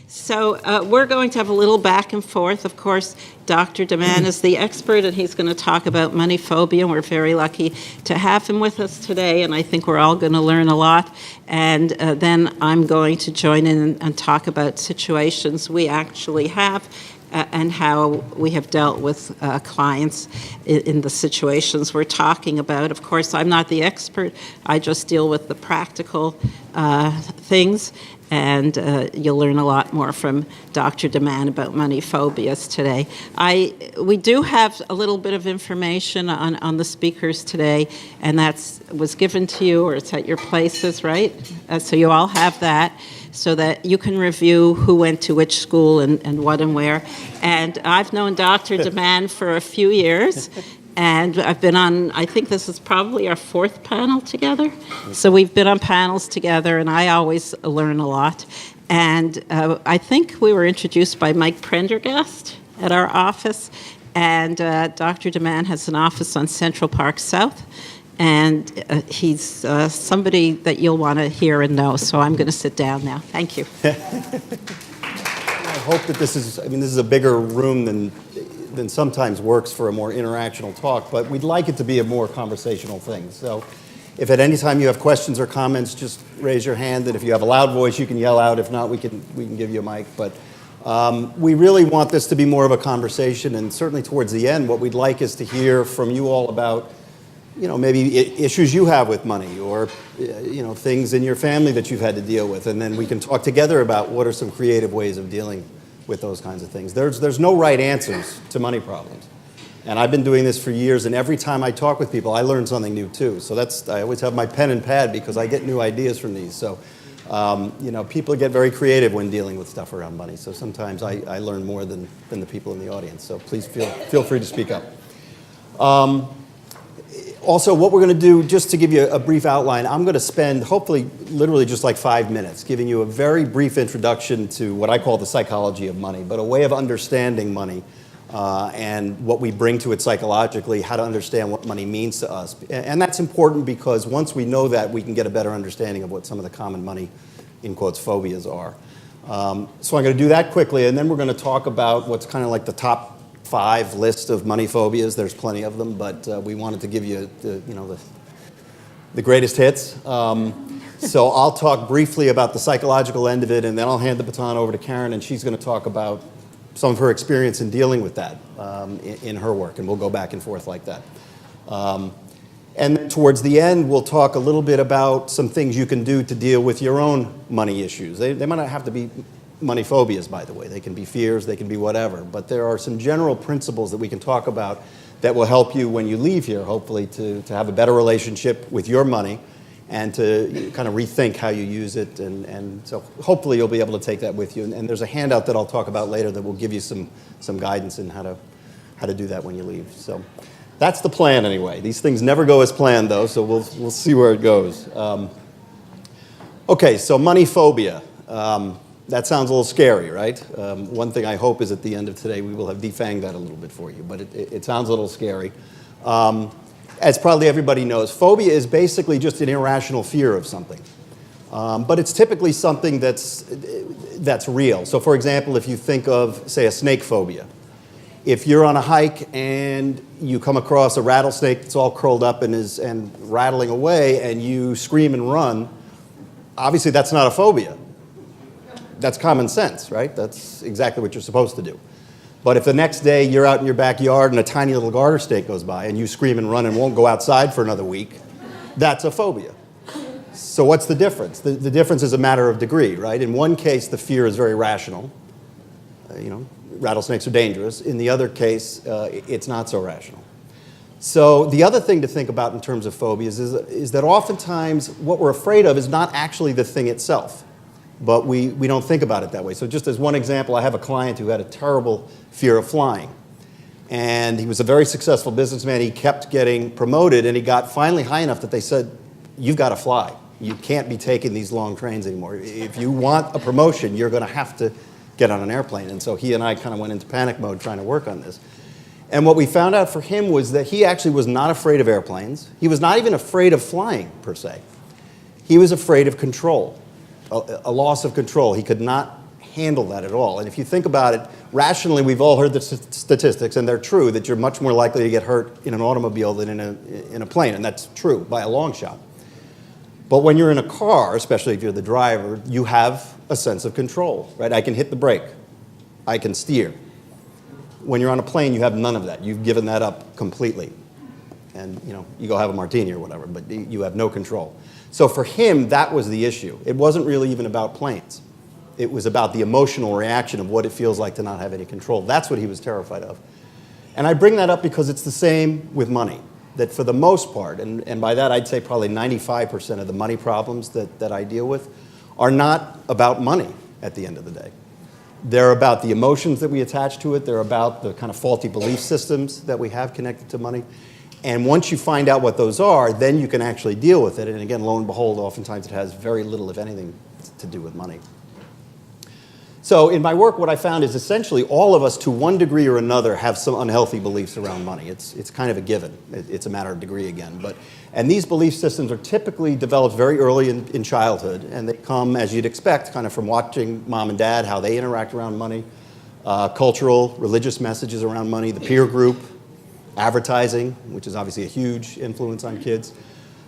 So we're going to have a little back and forth. Of course, Dr. Dammann is the expert, and he's going to talk about money phobia, and we're very lucky to have him with us today, and I think we're all going to learn a lot. And then I'm going to join in and talk about situations we actually have and how we have dealt with clients in the situations we're talking about. Of course, I'm not the expert. I just deal with the practical things. And you'll learn a lot more from Dr. Dammann about money phobias today. We do have a little bit of information on the speakers today, and that was given to you, or it's at your places, right? So you all have that, so that you can review who went to which school and what and where. And I've known Dr. Dammann for a few years. And I've been on, I think this is probably our fourth panel together. So we've been on panels together, and I always learn a lot. And I think we were introduced by Mike Prendergast at our office. And Dr. Dammann has an office on Central Park South. And he's somebody that you'll want to hear and know. So I'm going to sit down now. Thank you. I hope that this is a bigger room than sometimes works for a more interactional talk, but we'd like it to be a more conversational thing. So if at any time you have questions or comments, just raise your hand, and if you have a loud voice, you can yell out. If not, we can give you a mic. But we really want this to be more of a conversation, and certainly towards the end, what we'd like is to hear from you all about, maybe issues you have with money, or things in your family that you've had to deal with, and then we can talk together about what are some creative ways of dealing with those kinds of things. There's no right answers to money problems. And I've been doing this for years, and every time I talk with people, I learn something new too. So I always have my pen and pad because I get new ideas from these. So, people get very creative when dealing with stuff around money. So sometimes I learn more than the people in the audience. So please feel free to speak up. Also, what we're going to do, just to give you a brief outline, I'm going to spend, hopefully, literally just like 5 minutes, giving you a very brief introduction to what I call the psychology of money, but a way of understanding money and what we bring to it psychologically, how to understand what money means to us. And that's important because once we know that, we can get a better understanding of what some of the common money, in quotes, phobias are. So I'm going to do that quickly, and then we're going to talk about what's kind of like the top 5 list of money phobias. There's plenty of them, but we wanted to give you the greatest hits. So I'll talk briefly about the psychological end of it, and then I'll hand the baton over to Karen, and she's going to talk about some of her experience in dealing with that in her work, and we'll go back and forth like that. And then towards the end, we'll talk a little bit about some things you can do to deal with your own money issues. They might not have to be money phobias, by the way. They can be fears, they can be whatever. But there are some general principles that we can talk about that will help you when you leave here, hopefully, to have a better relationship with your money and to kind of rethink how you use it. And so hopefully you'll be able to take that with you. And there's a handout that I'll talk about later that will give you some guidance in how to do that when you leave. So that's the plan anyway. These things never go as planned, though, so we'll see where it goes. Okay, so money phobia. That sounds a little scary, right? One thing I hope is at the end of today we will have defanged that a little bit for you, but it sounds a little scary. As probably everybody knows, phobia is basically just an irrational fear of something. But it's typically something that's real. So for example, if you think of, say, a snake phobia. If you're on a hike and you come across a rattlesnake that's all curled up and rattling away and you scream and run, obviously that's not a phobia. That's common sense, right? That's exactly what you're supposed to do. But if the next day you're out in your backyard and a tiny little garter snake goes by and you scream and run and won't go outside for another week, that's a phobia. So what's the difference? The difference is a matter of degree, right? In one case, the fear is very rational. Rattlesnakes are dangerous. In the other case, it's not so rational. So the other thing to think about in terms of phobias is that oftentimes what we're afraid of is not actually the thing itself. But we don't think about it that way. So just as one example, I have a client who had a terrible fear of flying. And he was a very successful businessman. He kept getting promoted, and he got finally high enough that they said, you've got to fly. You can't be taking these long trains anymore. If you want a promotion, you're going to have to get on an airplane. And so he and I kind of went into panic mode trying to work on this. And what we found out for him was that he actually was not afraid of airplanes. He was not even afraid of flying, per se. He was afraid of control. A loss of control. He could not handle that at all. And if you think about it, rationally, we've all heard the statistics, and they're true, that you're much more likely to get hurt in an automobile than in a plane, and that's true by a long shot. But when you're in a car, especially if you're the driver, you have a sense of control, right? I can hit the brake. I can steer. When you're on a plane, you have none of that. You've given that up completely. And, you go have a martini or whatever, but you have no control. So for him, that was the issue. It wasn't really even about planes. It was about the emotional reaction of what it feels like to not have any control. That's what he was terrified of. And I bring that up because it's the same with money. That for the most part, and by that I'd say probably 95% of the money problems that I deal with are not about money at the end of the day. They're about the emotions that we attach to it. They're about the kind of faulty belief systems that we have connected to money. And once you find out what those are, then you can actually deal with it. And again, lo and behold, oftentimes it has very little, if anything, to do with money. So in my work, what I found is essentially all of us, to one degree or another, have some unhealthy beliefs around money. It's kind of a given. It's a matter of degree again. And these belief systems are typically developed very early in childhood, and they come, as you'd expect, kind of from watching mom and dad, how they interact around money, cultural, religious messages around money, the peer group, advertising, which is obviously a huge influence on kids.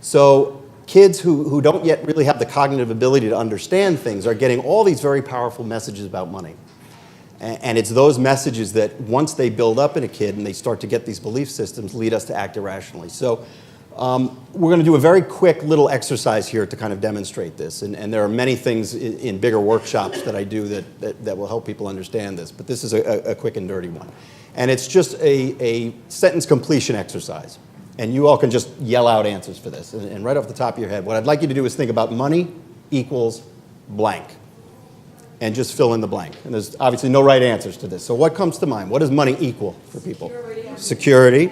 So kids who don't yet really have the cognitive ability to understand things are getting all these very powerful messages about money. And it's those messages that once they build up in a kid and they start to get these belief systems, lead us to act irrationally. So we're going to do a very quick little exercise here to kind of demonstrate this. And there are many things in bigger workshops that I do that will help people understand this. But this is a quick and dirty one. And it's just a sentence completion exercise. And you all can just yell out answers for this. And right off the top of your head, what I'd like you to do is think about money equals blank. And just fill in the blank. And there's obviously no right answers to this. So what comes to mind? What does money equal for people? Security.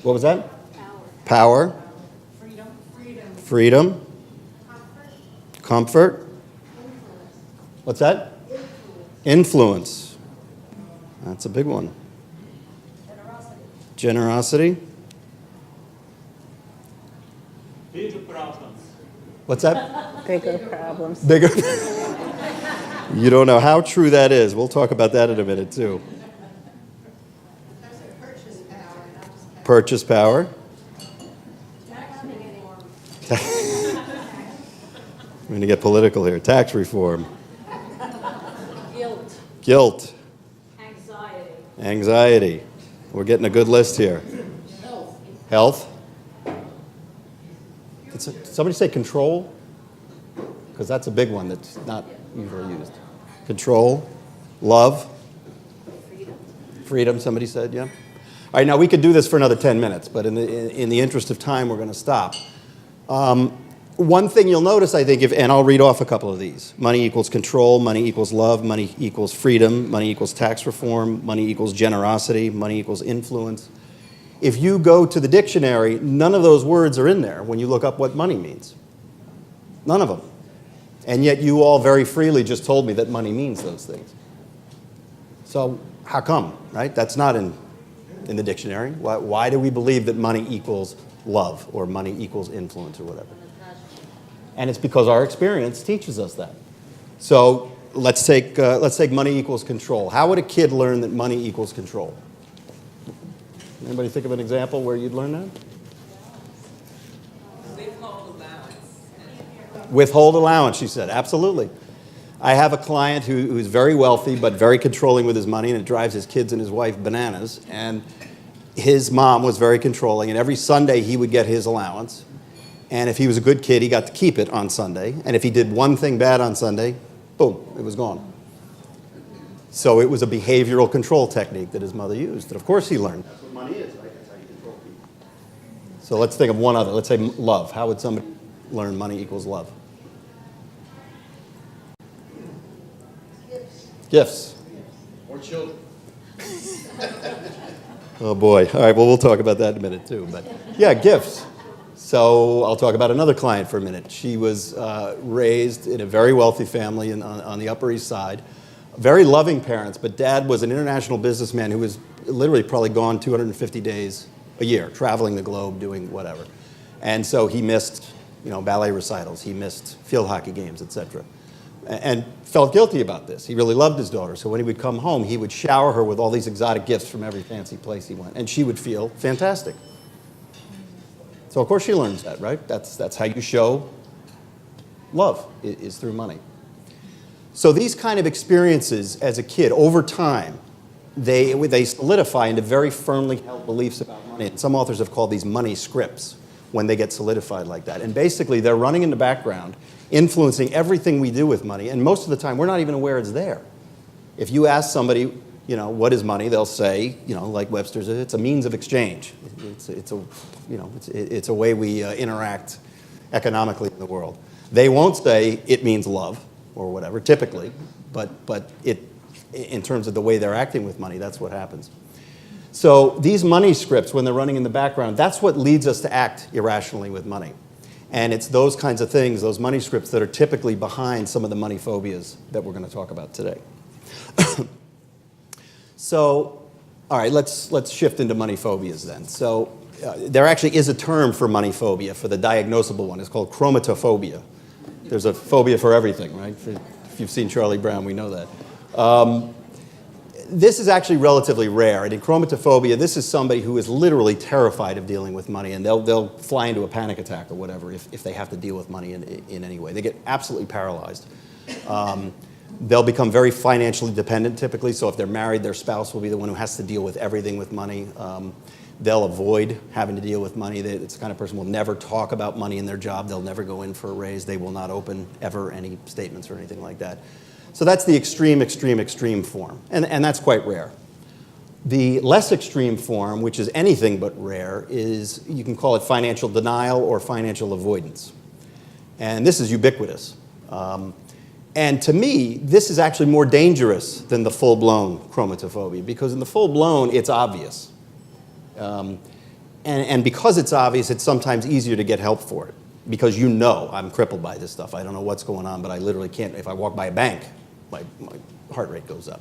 What was that? Power. Freedom. Comfort. What's that? Influence. That's a big one. Generosity. Bigger problems. What's that? Bigger problems. Bigger. You don't know how true that is. We'll talk about that in a minute, too. Purchase power. We're going to get political here. Tax reform. Guilt. Anxiety. We're getting a good list here. Health. Did somebody say control? Because that's a big one that's not usually used. Control. Love. Freedom, somebody said, yeah. All right, now we could do this for another 10 minutes, but in the interest of time, we're going to stop. One thing you'll notice, I think, and I'll read off a couple of these. Money equals control, money equals love, money equals freedom, money equals tax reform, money equals generosity, money equals influence. If you go to the dictionary, none of those words are in there when you look up what money means. None of them. And yet you all very freely just told me that money means those things. So how come, right? That's not in the dictionary. Why do we believe that money equals love or money equals influence or whatever? And it's because our experience teaches us that. So let's take money equals control. How would a kid learn that money equals control? Anybody think of an example where you'd learn that? Withhold allowance. Withhold allowance, she said. Absolutely. I have a client who's very wealthy but very controlling with his money, and it drives his kids and his wife bananas. And his mom was very controlling, and every Sunday he would get his allowance. And if he was a good kid, he got to keep it on Sunday. And if he did one thing bad on Sunday, boom, it was gone. So it was a behavioral control technique that his mother used. And of course he learned. That's what money is, right? That's how you control people. So let's think of one other. Let's say love. How would somebody learn money equals love? Gifts. Or children. Oh boy. All right, well, we'll talk about that in a minute too. But yeah, gifts. So I'll talk about another client for a minute. She was raised in a very wealthy family on the Upper East Side. Very loving parents, but dad was an international businessman who was literally probably gone 250 days a year, traveling the globe, doing whatever. And so he missed, ballet recitals. He missed field hockey games, etc. and felt guilty about this. He really loved his daughter, so when he would come home, he would shower her with all these exotic gifts from every fancy place he went, and she would feel fantastic. So of course she learns that, right? That's how you show love, is through money. So these kind of experiences as a kid, over time, they solidify into very firmly held beliefs about money. And some authors have called these money scripts when they get solidified like that. And basically, they're running in the background, influencing everything we do with money. And most of the time, we're not even aware it's there. If you ask somebody, what is money, they'll say, like Webster's, it's a means of exchange. It's a way we interact economically in the world. They won't say it means love or whatever, typically, but in terms of the way they're acting with money, that's what happens. So these money scripts, when they're running in the background, that's what leads us to act irrationally with money. And it's those kinds of things, those money scripts, that are typically behind some of the money phobias that we're going to talk about today. So, all right, let's shift into money phobias then. So there actually is a term for money phobia, for the diagnosable one. It's called chromatophobia. There's a phobia for everything, right? If you've seen Charlie Brown, we know that. This is actually relatively rare. And in chromatophobia, this is somebody who is literally terrified of dealing with money, and they'll fly into a panic attack or whatever if they have to deal with money in any way. They get absolutely paralyzed. They'll become very financially dependent typically, so if they're married, their spouse will be the one who has to deal with everything with money. They'll avoid having to deal with money. It's the kind of person who will never talk about money in their job. They'll never go in for a raise. They will not open ever any statements or anything like that. So that's the extreme form, and that's quite rare. The less extreme form, which is anything but rare, is, you can call it financial denial or financial avoidance. And this is ubiquitous. And to me, this is actually more dangerous than the full-blown chromatophobia, because in the full-blown, it's obvious. And because it's obvious, it's sometimes easier to get help for it, because I'm crippled by this stuff. I don't know what's going on, but I literally can't. If I walk by a bank, my heart rate goes up.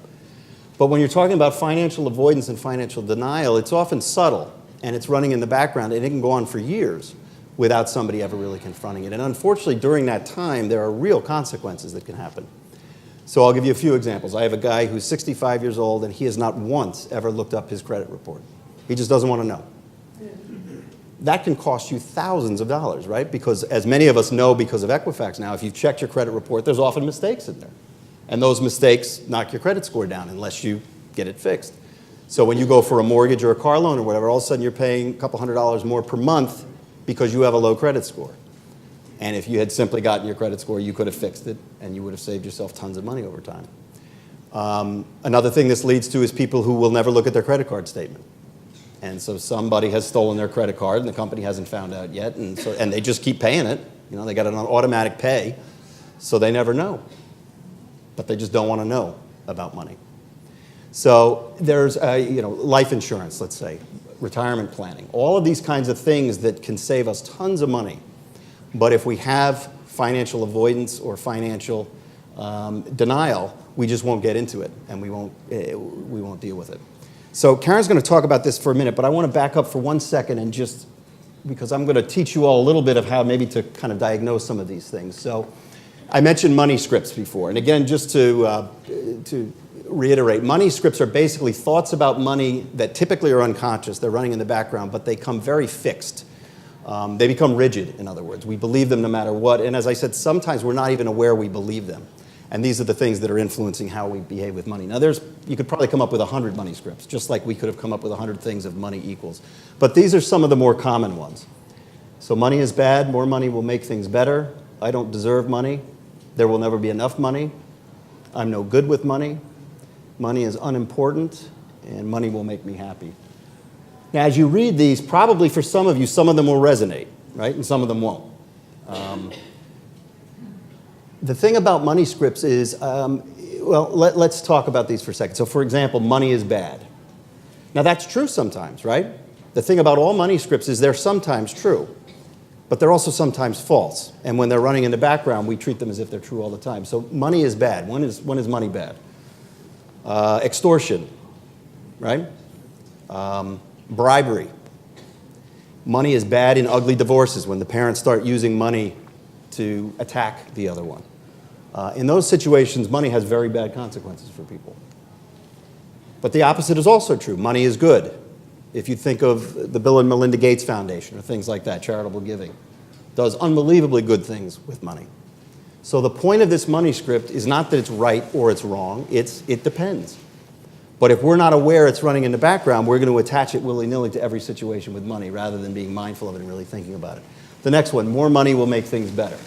But when you're talking about financial avoidance and financial denial, it's often subtle, and it's running in the background, and it can go on for years without somebody ever really confronting it. And unfortunately, during that time, there are real consequences that can happen. So I'll give you a few examples. I have a guy who's 65 years old, and he has not once ever looked up his credit report. He just doesn't want to know. That can cost you thousands of dollars, right? Because as many of us know because of Equifax now, if you've checked your credit report, there's often mistakes in there. And those mistakes knock your credit score down unless you get it fixed. So when you go for a mortgage or a car loan or whatever, all of a sudden you're paying a couple $100 more per month because you have a low credit score. And if you had simply gotten your credit score, you could have fixed it, and you would have saved yourself tons of money over time. Another thing this leads to is people who will never look at their credit card statement. And so somebody has stolen their credit card, and the company hasn't found out yet, and they just keep paying it. They got it on automatic pay, so they never know. But they just don't want to know about money. So there's life insurance, let's say, retirement planning, all of these kinds of things that can save us tons of money. But if we have financial avoidance or financial denial, we just won't get into it, and we won't deal with it. So Karen's going to talk about this for a minute, but I want to back up for 1 second and just, because I'm going to teach you all a little bit of how maybe to kind of diagnose some of these things. So I mentioned money scripts before, and again, just to reiterate, money scripts are basically thoughts about money that typically are unconscious. They're running in the background, but they come very fixed. They become rigid, in other words. We believe them no matter what, and as I said, sometimes we're not even aware we believe them. And these are the things that are influencing how we behave with money. Now, you could probably come up with 100 money scripts, just like we could have come up with 100 things of money equals. But these are some of the more common ones. So money is bad. More money will make things better. I don't deserve money. There will never be enough money. I'm no good with money. Money is unimportant, and money will make me happy. Now, as you read these, probably for some of you, some of them will resonate, right? And some of them won't. The thing about money scripts is, let's talk about these for a second. So, for example, money is bad. Now, that's true sometimes, right? The thing about all money scripts is they're sometimes true, but they're also sometimes false. And when they're running in the background, we treat them as if they're true all the time. So money is bad. When is money bad? Extortion, right? Bribery. Money is bad in ugly divorces when the parents start using money to attack the other one. In those situations, money has very bad consequences for people. But the opposite is also true. Money is good. If you think of the Bill and Melinda Gates Foundation or things like that, charitable giving, does unbelievably good things with money. So the point of this money script is not that it's right or it's wrong, it depends. But if we're not aware it's running in the background, we're going to attach it willy-nilly to every situation with money rather than being mindful of it and really thinking about it. The next one, more money will make things better.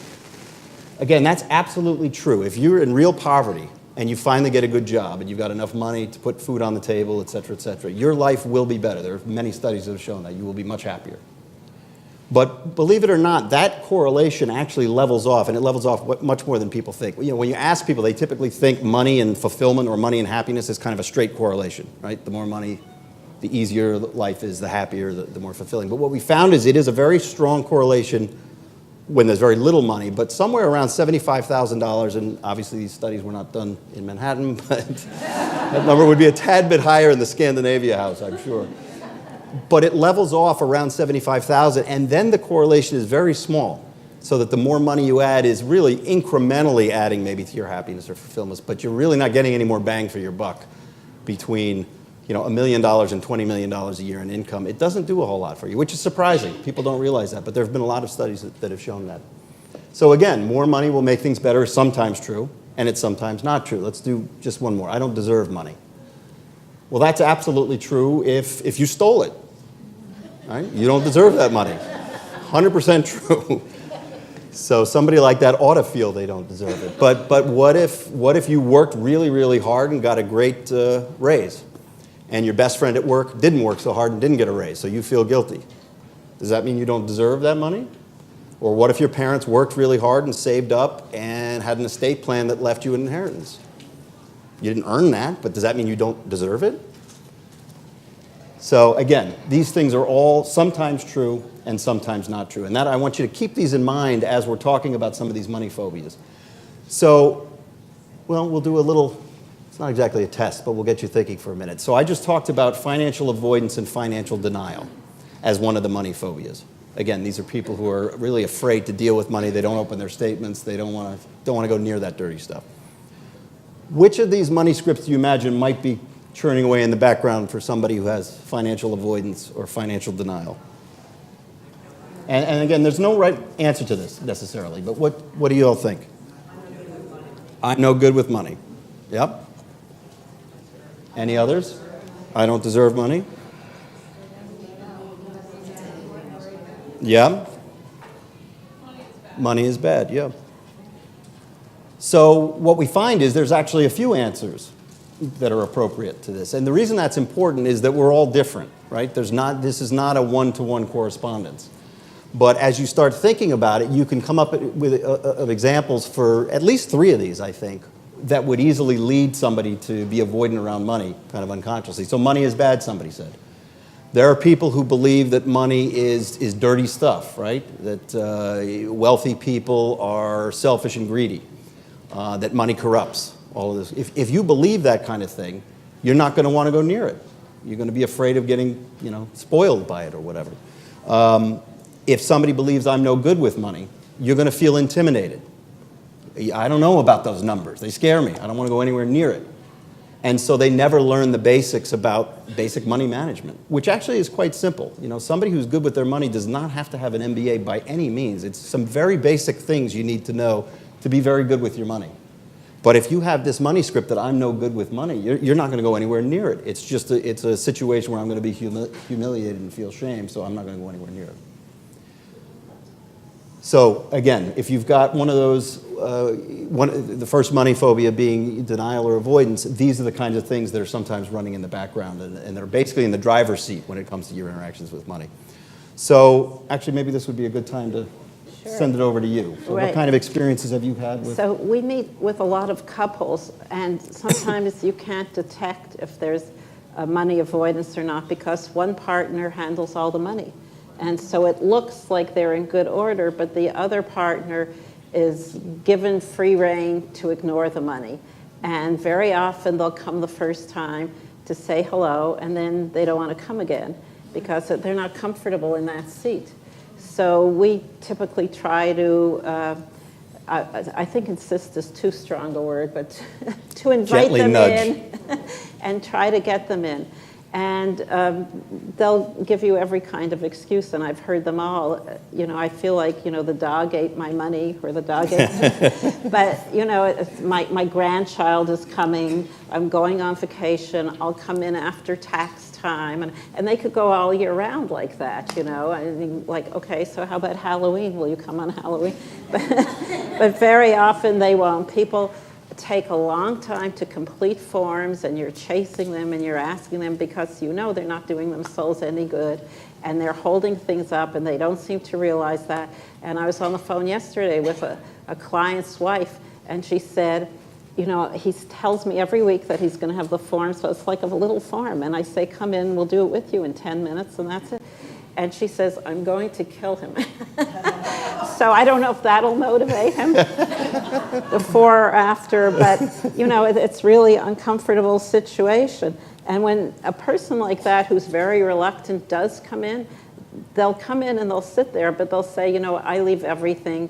Again, that's absolutely true. If you're in real poverty and you finally get a good job and you've got enough money to put food on the table, et cetera, your life will be better. There are many studies that have shown that. You will be much happier. But believe it or not, that correlation actually levels off, and it levels off much more than people think. You know, when you ask people, they typically think money and fulfillment or money and happiness is kind of a straight correlation, right? The more money, the easier life is, the happier, the more fulfilling. But what we found is it is a very strong correlation when there's very little money, but somewhere around $75,000, and obviously these studies were not done in Manhattan, but that number would be a tad bit higher in the Scandinavia house, I'm sure. But it levels off around 75,000, and then the correlation is very small, so that the more money you add is really incrementally adding maybe to your happiness or fulfillment, but you're really not getting any more bang for your buck between $1 million and $20 million a year in income. It doesn't do a whole lot for you, which is surprising. People don't realize that, but there have been a lot of studies that have shown that. So again, more money will make things better is sometimes true, and it's sometimes not true. Let's do just one more. I don't deserve money. Well, that's absolutely true if you stole it. Right? You don't deserve that money. 100% true. So somebody like that ought to feel they don't deserve it. But what if you worked really, really hard and got a great raise, and your best friend at work didn't work so hard and didn't get a raise, so you feel guilty? Does that mean you don't deserve that money? Or what if your parents worked really hard and saved up and had an estate plan that left you an inheritance? You didn't earn that, but does that mean you don't deserve it? So again, these things are all sometimes true and sometimes not true. And that I want you to keep these in mind as we're talking about some of these money phobias. So, well, we'll do a little, it's not exactly a test, but we'll get you thinking for a minute. So I just talked about financial avoidance and financial denial as one of the money phobias. Again, these are people who are really afraid to deal with money. They don't open their statements. They don't want to go near that dirty stuff. Which of these money scripts do you imagine might be churning away in the background for somebody who has financial avoidance or financial denial? And again, there's no right answer to this necessarily, but what do you all think? I'm no good with money. Yep. Any others? I don't deserve money. Yeah. Money is bad, yeah. So what we find is there's actually a few answers that are appropriate to this. And the reason that's important is that we're all different, right? This is not a one-to-one correspondence. But as you start thinking about it, you can come up with examples for at least 3 of these, I think, that would easily lead somebody to be avoidant around money, kind of unconsciously. So money is bad, somebody said. There are people who believe that money is dirty stuff, right? That wealthy people are selfish and greedy, that money corrupts. All of this. If you believe that kind of thing, you're not going to want to go near it. You're going to be afraid of getting, spoiled by it or whatever. If somebody believes I'm no good with money, you're going to feel intimidated. I don't know about those numbers. They scare me. I don't want to go anywhere near it. And so they never learn the basics about basic money management, which actually is quite simple. Somebody who's good with their money does not have to have an MBA by any means. It's some very basic things you need to know to be very good with your money. But if you have this money script that I'm no good with money, you're not going to go anywhere near it. It's just it's a situation where I'm going to be humiliated and feel shame, so I'm not going to go anywhere near it. So again, if you've got one of those, the first money phobia being denial or avoidance, these are the kinds of things that are sometimes running in the background, and they're basically in the driver's seat when it comes to your interactions with money. So actually, maybe this would be a good time to send it over to you. So Right. What kind of experiences have you had with? So we meet with a lot of couples, and sometimes you can't detect if there's a money avoidance or not because one partner handles all the money. And so it looks like they're in good order, but the other partner is given free rein to ignore the money. And very often they'll come the first time to say hello, and then they don't want to come again because they're not comfortable in that seat. So we typically try to I think insist is too strong a word, but to invite Gently them nudge. in and try to get them in. And they'll give you every kind of excuse, and I've heard them all. I feel like, the dog ate my money, or the dog ate but, my grandchild is coming, I'm going on vacation, I'll come in after tax time, and they could go all year round like that, I mean, like, okay, so how about Halloween? Will you come on Halloween? But very often they won't. People take a long time to complete forms, and you're chasing them and you're asking them because they're not doing themselves any good, and they're holding things up, and they don't seem to realize that. And I was on the phone yesterday with a client's wife, and she said, he tells me every week that he's going to have the form, so it's like a little form, and I say, come in, we'll do it with you in 10 minutes, and that's it. And she says, I'm going to kill him. So I don't know if that'll motivate him before or after, but, it's really an uncomfortable situation. And when a person like that who's very reluctant does come in, they'll come in and they'll sit there, but they'll say, I leave everything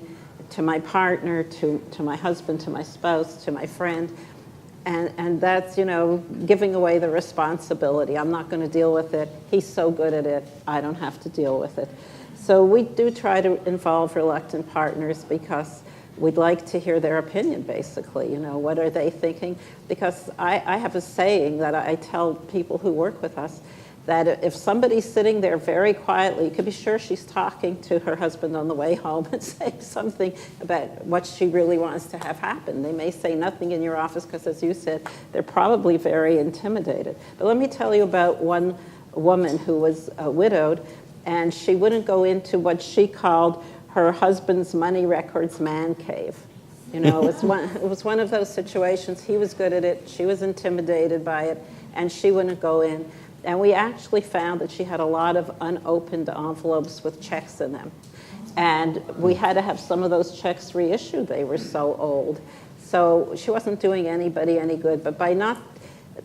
to my partner, to my husband, to my spouse, to my friend. And that's, giving away the responsibility. I'm not going to deal with it. He's so good at it, I don't have to deal with it. So we do try to involve reluctant partners because we'd like to hear their opinion, basically. What are they thinking? Because I have a saying that I tell people who work with us, that if somebody's sitting there very quietly, you can be sure she's talking to her husband on the way home and saying something about what she really wants to have happen. They may say nothing in your office because, as you said, they're probably very intimidated. But let me tell you about one woman who was widowed, and she wouldn't go into what she called her husband's money records man cave. It was one of those situations. He was good at it, she was intimidated by it, and she wouldn't go in. And we actually found that she had a lot of unopened envelopes with checks in them. And we had to have some of those checks reissued. They were so old. So she wasn't doing anybody any good. But by not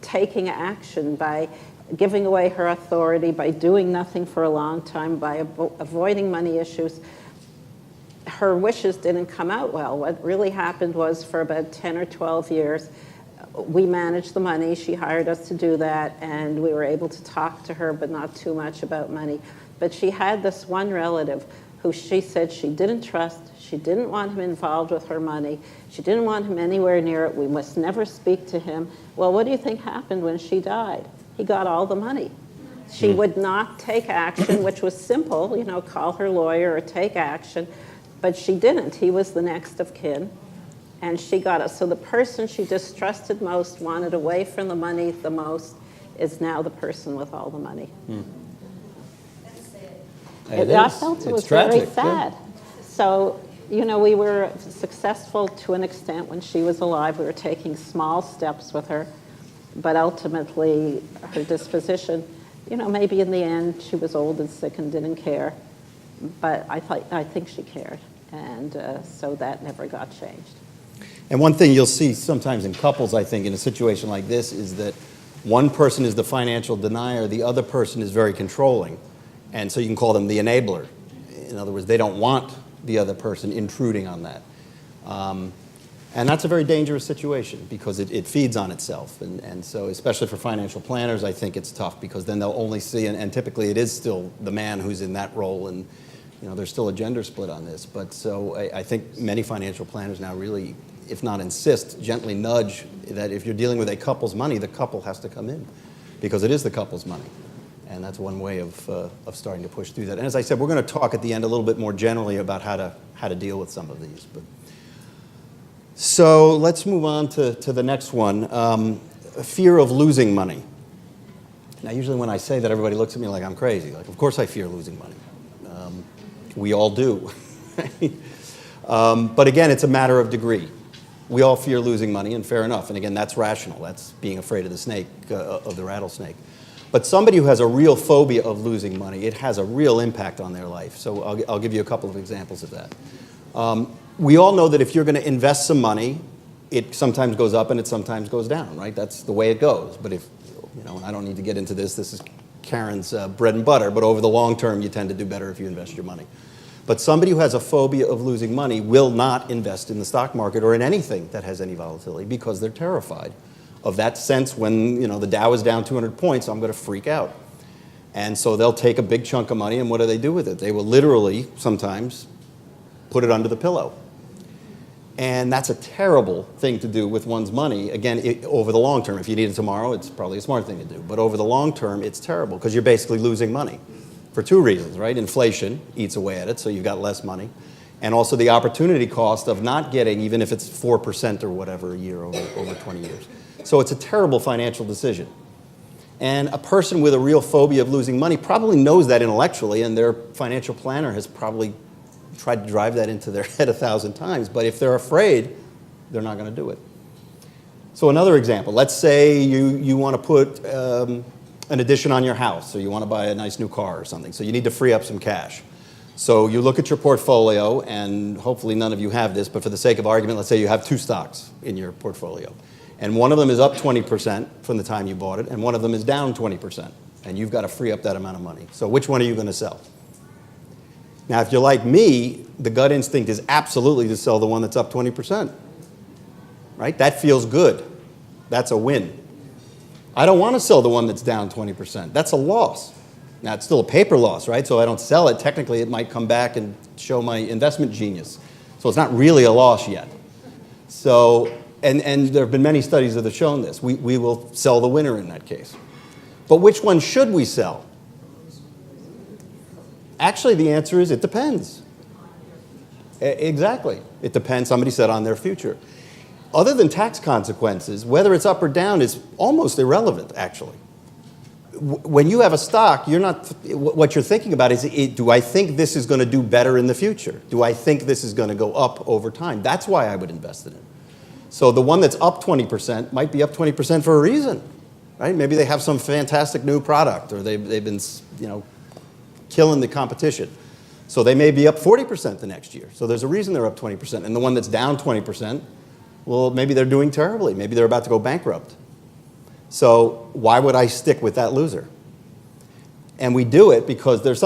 taking action, by giving away her authority, by doing nothing for a long time, by avoiding money issues, her wishes didn't come out well. What really happened was, for about 10 or 12 years, we managed the money. She hired us to do that, and we were able to talk to her, but not too much about money. But she had this one relative who she said she didn't trust. She didn't want him involved with her money. She didn't want him anywhere near it. We must never speak to him. Well, what do you think happened when she died? He got all the money. She would not take action, which was simple, call her lawyer or take action, but she didn't. He was the next of kin. And she got us. So the person she distrusted most, wanted away from the money the most, is now the person with all the money. I felt it was tragic, very sad. Yeah. So, we were successful to an extent when she was alive. We were taking small steps with her, but ultimately her disposition, maybe in the end she was old and sick and didn't care, but I think she cared, and so that never got changed. And one thing you'll see sometimes in couples, I think, in a situation like this, is that one person is the financial denier, the other person is very controlling. And so you can call them the enabler. In other words, they don't want the other person intruding on that. And that's a very dangerous situation because it feeds on itself. And so, especially for financial planners, I think it's tough because then they'll only see, and typically it is still the man who's in that role, and there's still a gender split on this. But so I think many financial planners now really, if not insist, gently nudge that if you're dealing with a couple's money, the couple has to come in because it is the couple's money. And that's one way of starting to push through that. And as I said, we're going to talk at the end a little bit more generally about how to deal with some of these. So let's move on to the next one, fear of losing money. Now, usually when I say that, everybody looks at me like I'm crazy. Like, of course I fear losing money. We all do. But again, it's a matter of degree. We all fear losing money, and fair enough. And again, that's rational. That's being afraid of the snake, of the rattlesnake. But somebody who has a real phobia of losing money, it has a real impact on their life. So I'll give you a couple of examples of that. We all know that if you're going to invest some money, it sometimes goes up and it sometimes goes down, right? That's the way it goes. But if, and I don't need to get into this, this is Karen's bread and butter, but over the long term, you tend to do better if you invest your money. But somebody who has a phobia of losing money will not invest in the stock market or in anything that has any volatility because they're terrified of that sense when, the Dow is down 200 points, I'm going to freak out. And so they'll take a big chunk of money, and what do they do with it? They will literally, sometimes, put it under the pillow. And that's a terrible thing to do with one's money. Again, over the long term. If you need it tomorrow, it's probably a smart thing to do. But over the long term, it's terrible because you're basically losing money for two reasons, right? Inflation eats away at it, so you've got less money. And also the opportunity cost of not getting, even if it's 4% or whatever a year over 20 years. So it's a terrible financial decision. And a person with a real phobia of losing money probably knows that intellectually, and their financial planner has probably tried to drive that into their head 1,000 times. But if they're afraid, they're not going to do it. So another example, let's say you want to put an addition on your house, or you want to buy a nice new car or something. So you need to free up some cash. So you look at your portfolio, and hopefully none of you have this, but for the sake of argument, let's say you have 2 stocks in your portfolio. And one of them is up 20% from the time you bought it, and one of them is down 20%. And you've got to free up that amount of money. So which one are you going to sell? Now, if you're like me, the gut instinct is absolutely to sell the one that's up 20%. Right? That feels good. That's a win. I don't want to sell the one that's down 20%. That's a loss. Now, it's still a paper loss, right? So I don't sell it. Technically, it might come back and show my investment genius. So it's not really a loss yet. So, and there have been many studies that have shown this. We will sell the winner in that case. But which one should we sell? Actually, the answer is it depends. Exactly. It depends, somebody said, on their future. Other than tax consequences, whether it's up or down is almost irrelevant, actually. When you have a stock, what you're thinking about is, do I think this is going to do better in the future? Do I think this is going to go up over time? That's why I would invest in it. So the one that's up 20% might be up 20% for a reason, right? Maybe they have some fantastic new product, or they've been, killing the competition. So they may be up 40% the next year. So there's a reason they're up 20%. And the one that's down 20%, well, maybe they're doing terribly. Maybe they're about to go bankrupt. So why would I stick with that loser? And we do it because there's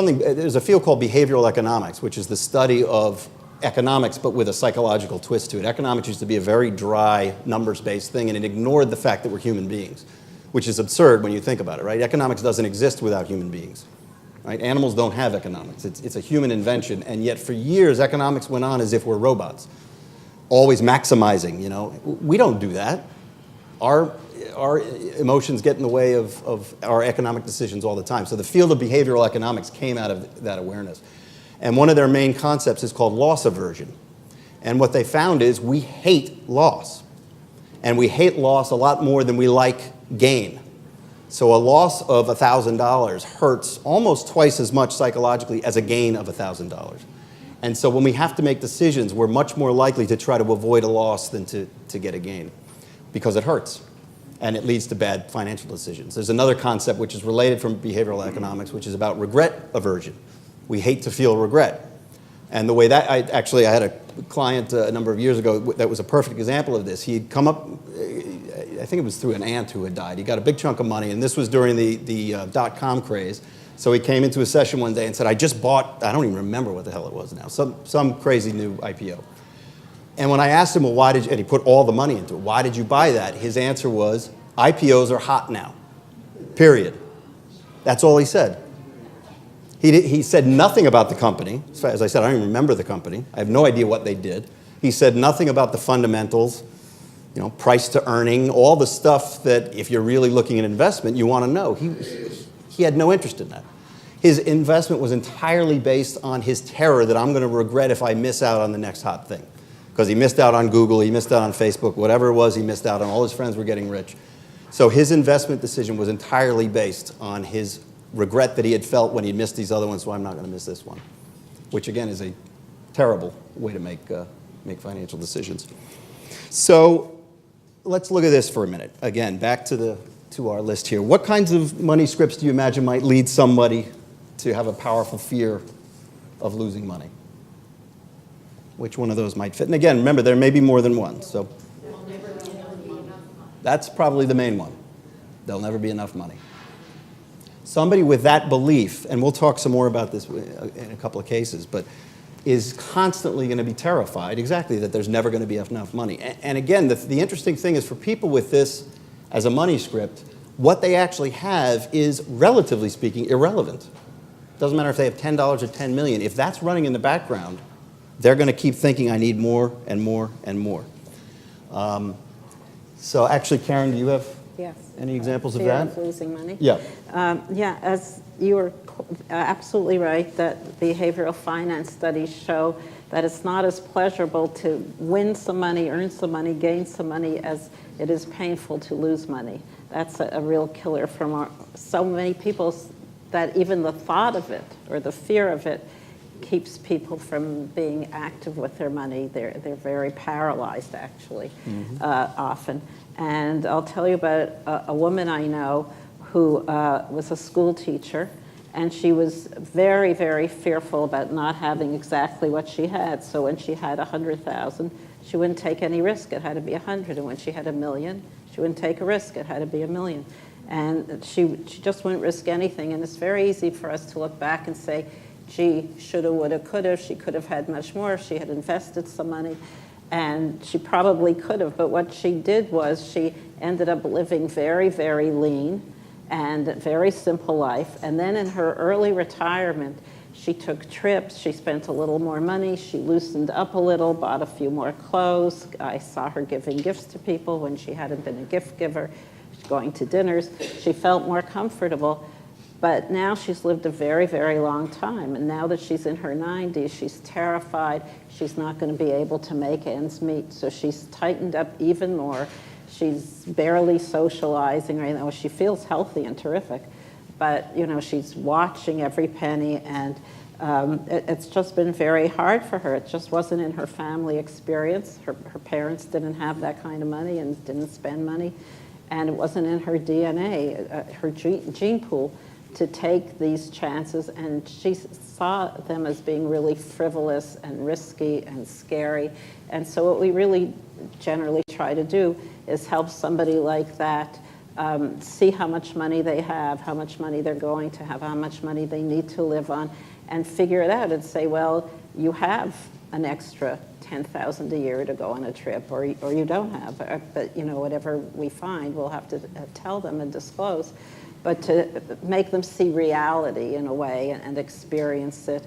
a field called behavioral economics, which is the study of economics, but with a psychological twist to it. Economics used to be a very dry, numbers-based thing, and it ignored the fact that we're human beings, which is absurd when you think about it, right? Economics doesn't exist without human beings. Right? Animals don't have economics. It's a human invention, and yet for years economics went on as if we're robots, always maximizing. We don't do that. Our emotions get in the way of our economic decisions all the time. So the field of behavioral economics came out of that awareness, and one of their main concepts is called loss aversion. And what they found is we hate loss, and we hate loss a lot more than we like gain. So a loss of $1,000 hurts almost twice as much psychologically as a gain of $1,000. And so when we have to make decisions, we're much more likely to try to avoid a loss than to get a gain, because it hurts, and it leads to bad financial decisions. There's another concept which is related from behavioral economics, which is about regret aversion. We hate to feel regret. And the way that, I had a client a number of years ago that was a perfect example of this. He'd come up, I think it was through an aunt who had died. He got a big chunk of money, and this was during the dot-com craze. So he came into a session one day and said, I just bought, I don't even remember what the hell it was now, some crazy new IPO. And when I asked him, well, and he put all the money into it, why did you buy that? His answer was, IPOs are hot now, period. That's all he said. He said nothing about the company. As I said, I don't even remember the company. I have no idea what they did. He said nothing about the fundamentals, price to earning, all the stuff that if you're really looking at investment, you want to know. He had no interest in that. His investment was entirely based on his terror that I'm going to regret if I miss out on the next hot thing. Because he missed out on Google, he missed out on Facebook, whatever it was, he missed out on. All his friends were getting rich. So his investment decision was entirely based on his regret that he had felt when he missed these other ones, so I'm not going to miss this one. Which, again, is a terrible way to make financial decisions. So let's look at this for a minute. Again, back to our list here. What kinds of money scripts do you imagine might lead somebody to have a powerful fear of losing money? Which one of those might fit? And again, remember, there may be more than one. So that's probably the main one. There'll never be enough money. Somebody with that belief, and we'll talk some more about this in a couple of cases, but is constantly going to be terrified, exactly, that there's never going to be enough money. And again, the interesting thing is for people with this as a money script, what they actually have is, relatively speaking, irrelevant. Doesn't matter if they have $10 or 10 million. If that's running in the background, they're going to keep thinking, I need more and more and more. So actually, Karen, do you have Yes. any examples of Fear that? of losing money? Yeah. Yeah, as you were absolutely right, that behavioral finance studies show that it's not as pleasurable to win some money, earn some money, gain some money as it is painful to lose money. That's a real killer from so many people, that even the thought of it or the fear of it keeps people from being active with their money. They're very paralyzed, actually, often. And I'll tell you about a woman I know who was a school teacher, and she was very, very fearful about not having exactly what she had. So when she had 100,000, she wouldn't take any risk. It had to be 100. And when she had 1 million, she wouldn't take a risk. It had to be 1 million. And she just wouldn't risk anything. And it's very easy for us to look back and say, gee, shoulda, woulda, coulda. She could have had much more if she had invested some money. And she probably could have. But what she did was she ended up living very, very lean and a very simple life. And then in her early retirement, she took trips. She spent a little more money. She loosened up a little, bought a few more clothes. I saw her giving gifts to people when she hadn't been a gift giver. Going to dinners. She felt more comfortable. But now she's lived a very, very long time. And now that she's in her 90s, she's terrified she's not going to be able to make ends meet. So she's tightened up even more. She's barely socializing right now. She feels healthy and terrific. But, you know, she's watching every penny, and it's just been very hard for her. It just wasn't in her family experience. Her parents didn't have that kind of money and didn't spend money. And it wasn't in her DNA, her gene pool, to take these chances. And she saw them as being really frivolous and risky and scary. And so what we really generally try to do is help somebody like that see how much money they have, how much money they're going to have, how much money they need to live on, and figure it out and say, well, you have an extra $10,000 a year to go on a trip, or you don't have. But, you know, whatever we find, we'll have to tell them and disclose. But to make them see reality in a way and experience it.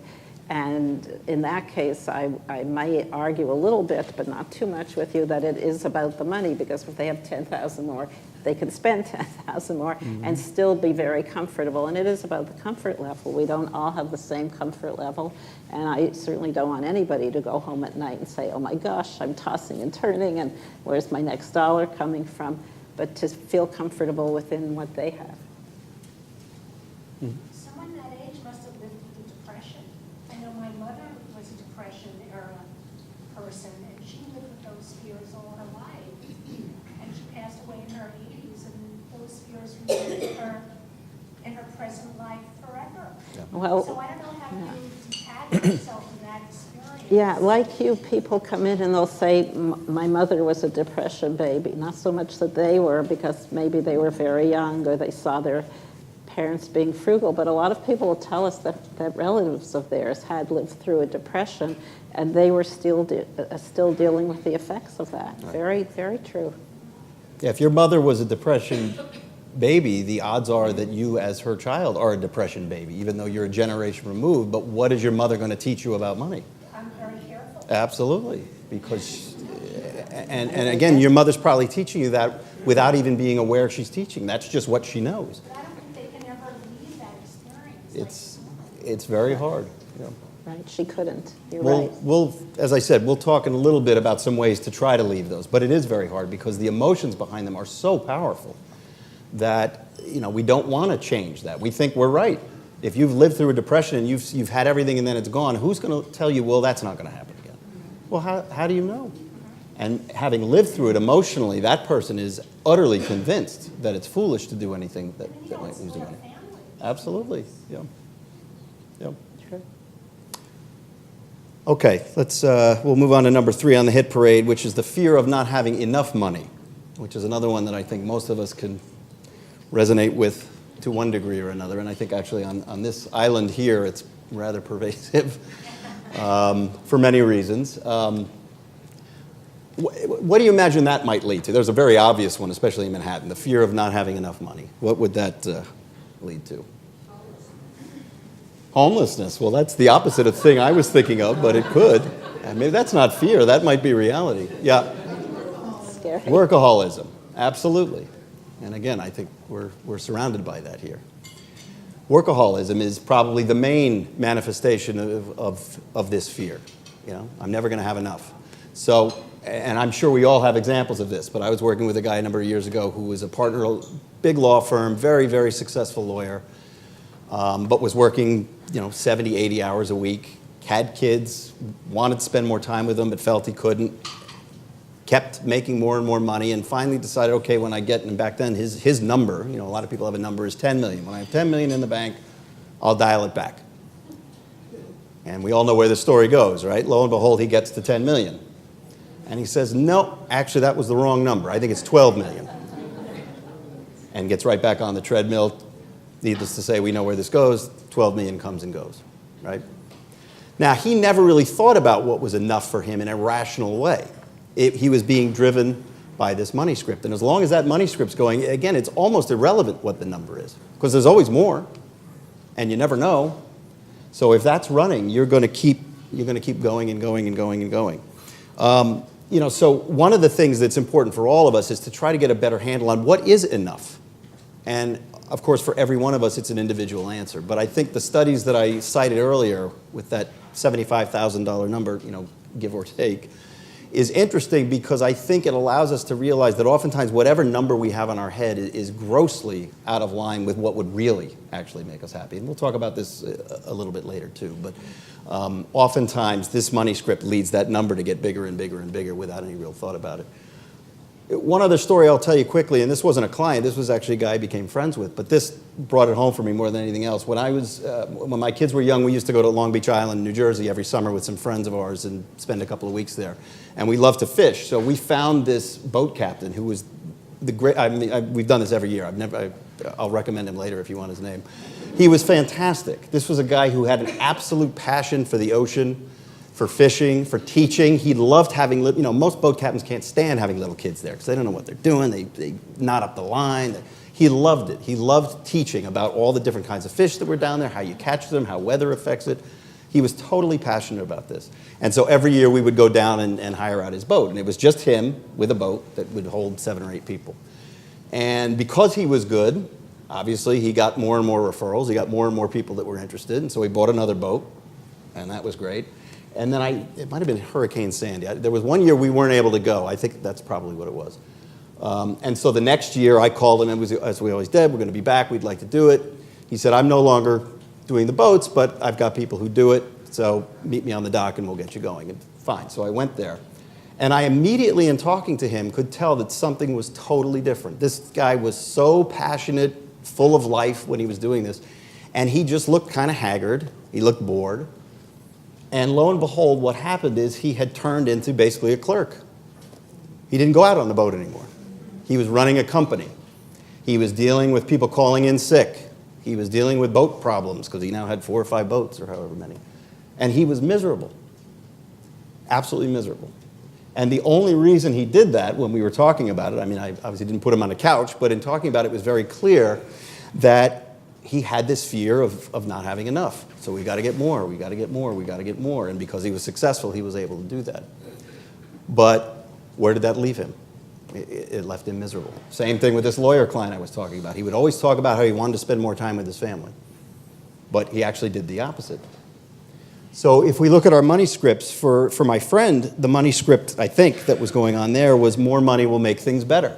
And in that case, I might argue a little bit, but not too much with you, that it is about the money, because if they have 10,000 more, they can spend 10,000 more and still be very comfortable. And it is about the comfort level. We don't all have the same comfort level. And I certainly don't want anybody to go home at night and say, oh my gosh, I'm tossing and turning, and where's my next dollar coming from? But to feel comfortable within what they have. Someone that age must have lived through depression. I know my mother was a depression era person, and she lived with those fears all her life. And she passed away in her 80s, and those fears remained with her in her present life forever. Well, So I don't know how you detach yourself from that experience. yeah, like you, people come in and they'll say, my mother was a depression baby. Not so much that they were, because maybe they were very young or they saw their parents being frugal, but a lot of people will tell us that relatives of theirs had lived through a depression, and they were still dealing with the effects of that. Right. Very, very true. Yeah, if your mother was a depression baby, the odds are that you, as her child, are a depression baby, even though you're a generation removed. But what is your mother going to teach you about money? I'm very careful. Absolutely, because, and again, your mother's probably teaching you that without even being aware she's teaching. That's just what she knows. But I don't think they can ever leave that experience. It's very hard. Yeah. Right, she couldn't. You're right. We'll, as I said, we'll talk in a little bit about some ways to try to leave those, but it is very hard because the emotions behind them are so powerful that, you know, we don't want to change that. We think we're right. If you've lived through a depression and you've had everything and then it's gone, who's going to tell you, well, that's not going to happen again? Well, how do you know? And having lived through it emotionally, that person is utterly convinced that it's foolish to do anything that might lose their money. Absolutely, yeah. Yeah. True. Okay, we'll move on to number 3 on the hit parade, which is the fear of not having enough money, which is another one that I think most of us can resonate with to one degree or another. And I think actually on this island here, it's rather pervasive. for many reasons. What do you imagine that might lead to? There's a very obvious one, especially in Manhattan, the fear of not having enough money. What would that lead to? Homelessness. Well, that's the opposite of the thing I was thinking of, but it could. Maybe that's not fear. That might be reality. Yeah. Scary. Workaholism. Absolutely. And again, I think we're surrounded by that here. Workaholism is probably the main manifestation of this fear. You know, I'm never going to have enough. So, and I'm sure we all have examples of this, but I was working with a guy a number of years ago who was a partner of a big law firm, very, very successful lawyer, but was working, 70, 80 hours a week, had kids, wanted to spend more time with them, but felt he couldn't, kept making more and more money, and finally decided, okay, when I get, and back then his number, a lot of people have a number, is 10 million. When I have 10 million in the bank, I'll dial it back. And we all know where the story goes, right? Lo and behold, he gets to 10 million. And he says, no, actually that was the wrong number. I think it's 12 million. And gets right back on the treadmill. Needless to say, we know where this goes. 12 million comes and goes, right? Now, he never really thought about what was enough for him in a rational way. He was being driven by this money script. And as long as that money script's going, again, it's almost irrelevant what the number is, because there's always more, and you never know. So if that's running, you're going to keep going and going and going and going. So one of the things that's important for all of us is to try to get a better handle on what is enough. And of course, for every one of us, it's an individual answer. But I think the studies that I cited earlier with that $75,000 number, give or take, is interesting because I think it allows us to realize that oftentimes whatever number we have on our head is grossly out of line with what would really actually make us happy. And we'll talk about this a little bit later too. But oftentimes this money script leads that number to get bigger and bigger and bigger without any real thought about it. One other story I'll tell you quickly, and this wasn't a client, this was actually a guy I became friends with, but this brought it home for me more than anything else. When my kids were young, we used to go to Long Beach Island, New Jersey every summer with some friends of ours and spend a couple of weeks there. And we loved to fish, so we found this boat captain who was the great, we've done this every year. I'll recommend him later if you want his name. He was fantastic. This was a guy who had an absolute passion for the ocean, for fishing, for teaching. He loved having, most boat captains can't stand having little kids there because they don't know what they're doing. They knot up the line. He loved it. He loved teaching about all the different kinds of fish that were down there, how you catch them, how weather affects it. He was totally passionate about this. And so every year we would go down and hire out his boat. And it was just him with a boat that would hold 7 or 8 people. And because he was good, obviously he got more and more referrals. He got more and more people that were interested. And so he bought another boat, and that was great. And then it might have been Hurricane Sandy. There was one year we weren't able to go. I think that's probably what it was. And so the next year I called him, and as we always did, we're going to be back, we'd like to do it. He said, I'm no longer doing the boats, but I've got people who do it, so meet me on the dock and we'll get you going. And fine, so I went there. And I immediately, in talking to him, could tell that something was totally different. This guy was so passionate, full of life when he was doing this, and he just looked kind of haggard. He looked bored. And lo and behold, what happened is he had turned into basically a clerk. He didn't go out on the boat anymore. He was running a company. He was dealing with people calling in sick. He was dealing with boat problems because he now had 4 or 5 boats or however many. And he was miserable, absolutely miserable. And the only reason he did that when we were talking about it, I obviously didn't put him on a couch, but in talking about it, it was very clear that he had this fear of not having enough. So we got to get more, we got to get more, we got to get more. And because he was successful, he was able to do that. But where did that leave him? It left him miserable. Same thing with this lawyer client I was talking about. He would always talk about how he wanted to spend more time with his family. But he actually did the opposite. So if we look at our money scripts, for my friend, the money script, I think, that was going on there was more money will make things better.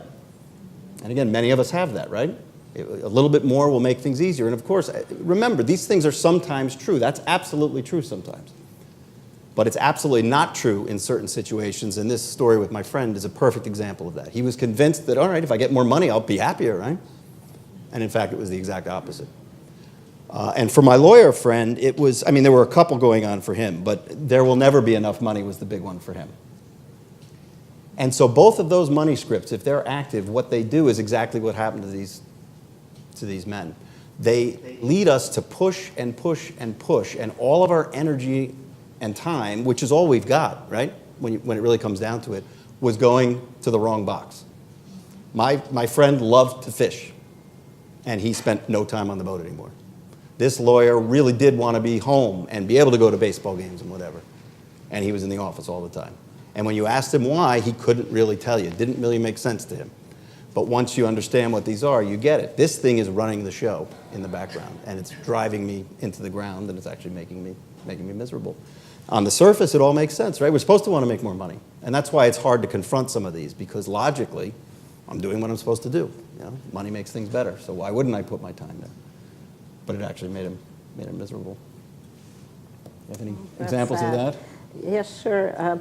And again, many of us have that, right? A little bit more will make things easier. And of course, remember, these things are sometimes true. That's absolutely true sometimes. But it's absolutely not true in certain situations. And this story with my friend is a perfect example of that. He was convinced that, all right, if I get more money, I'll be happier, right? And in fact, it was the exact opposite. And for my lawyer friend, it was, there were a couple going on for him, but there will never be enough money was the big one for him. And so both of those money scripts, if they're active, what they do is exactly what happened to these men. They lead us to push and push and push, and all of our energy and time, which is all we've got, right? When it really comes down to it, was going to the wrong box. My friend loved to fish, and he spent no time on the boat anymore. This lawyer really did want to be home and be able to go to baseball games and whatever, and he was in the office all the time. And when you asked him why, he couldn't really tell you. It didn't really make sense to him. But once you understand what these are, you get it. This thing is running the show in the background, and it's driving me into the ground, and it's actually making me miserable. On the surface, it all makes sense, right? We're supposed to want to make more money, and that's why it's hard to confront some of these, because logically, I'm doing what I'm supposed to do. You know, money makes things better, so why wouldn't I put my time there? But it actually made him miserable. You have any examples of that? Yes, sure.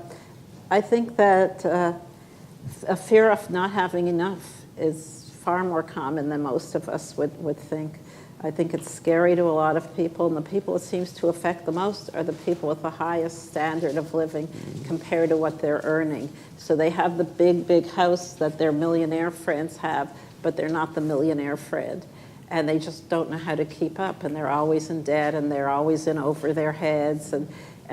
I think that a fear of not having enough is far more common than most of us would think. I think it's scary to a lot of people, and the people it seems to affect the most are the people with the highest standard of living compared to what they're earning. So they have the big house that their millionaire friends have, but they're not the millionaire friend. And they just don't know how to keep up, and they're always in debt, and they're always in over their heads, and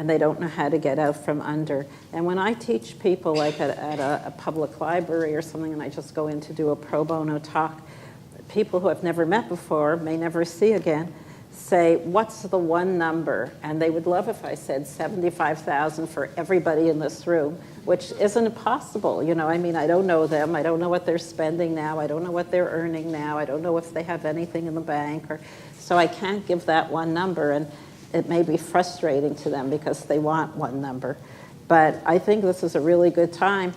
they don't know how to get out from under. And when I teach people, like at a public library or something, and I just go in to do a pro bono talk, people who I've never met before, may never see again, say, what's the one number? And they would love if I said 75,000 for everybody in this room, which isn't possible. You know, I mean, I don't know them. I don't know what they're spending now. I don't know what they're earning now. I don't know if they have anything in the bank. So I can't give that one number. And it may be frustrating to them because they want one number. But I think this is a really good time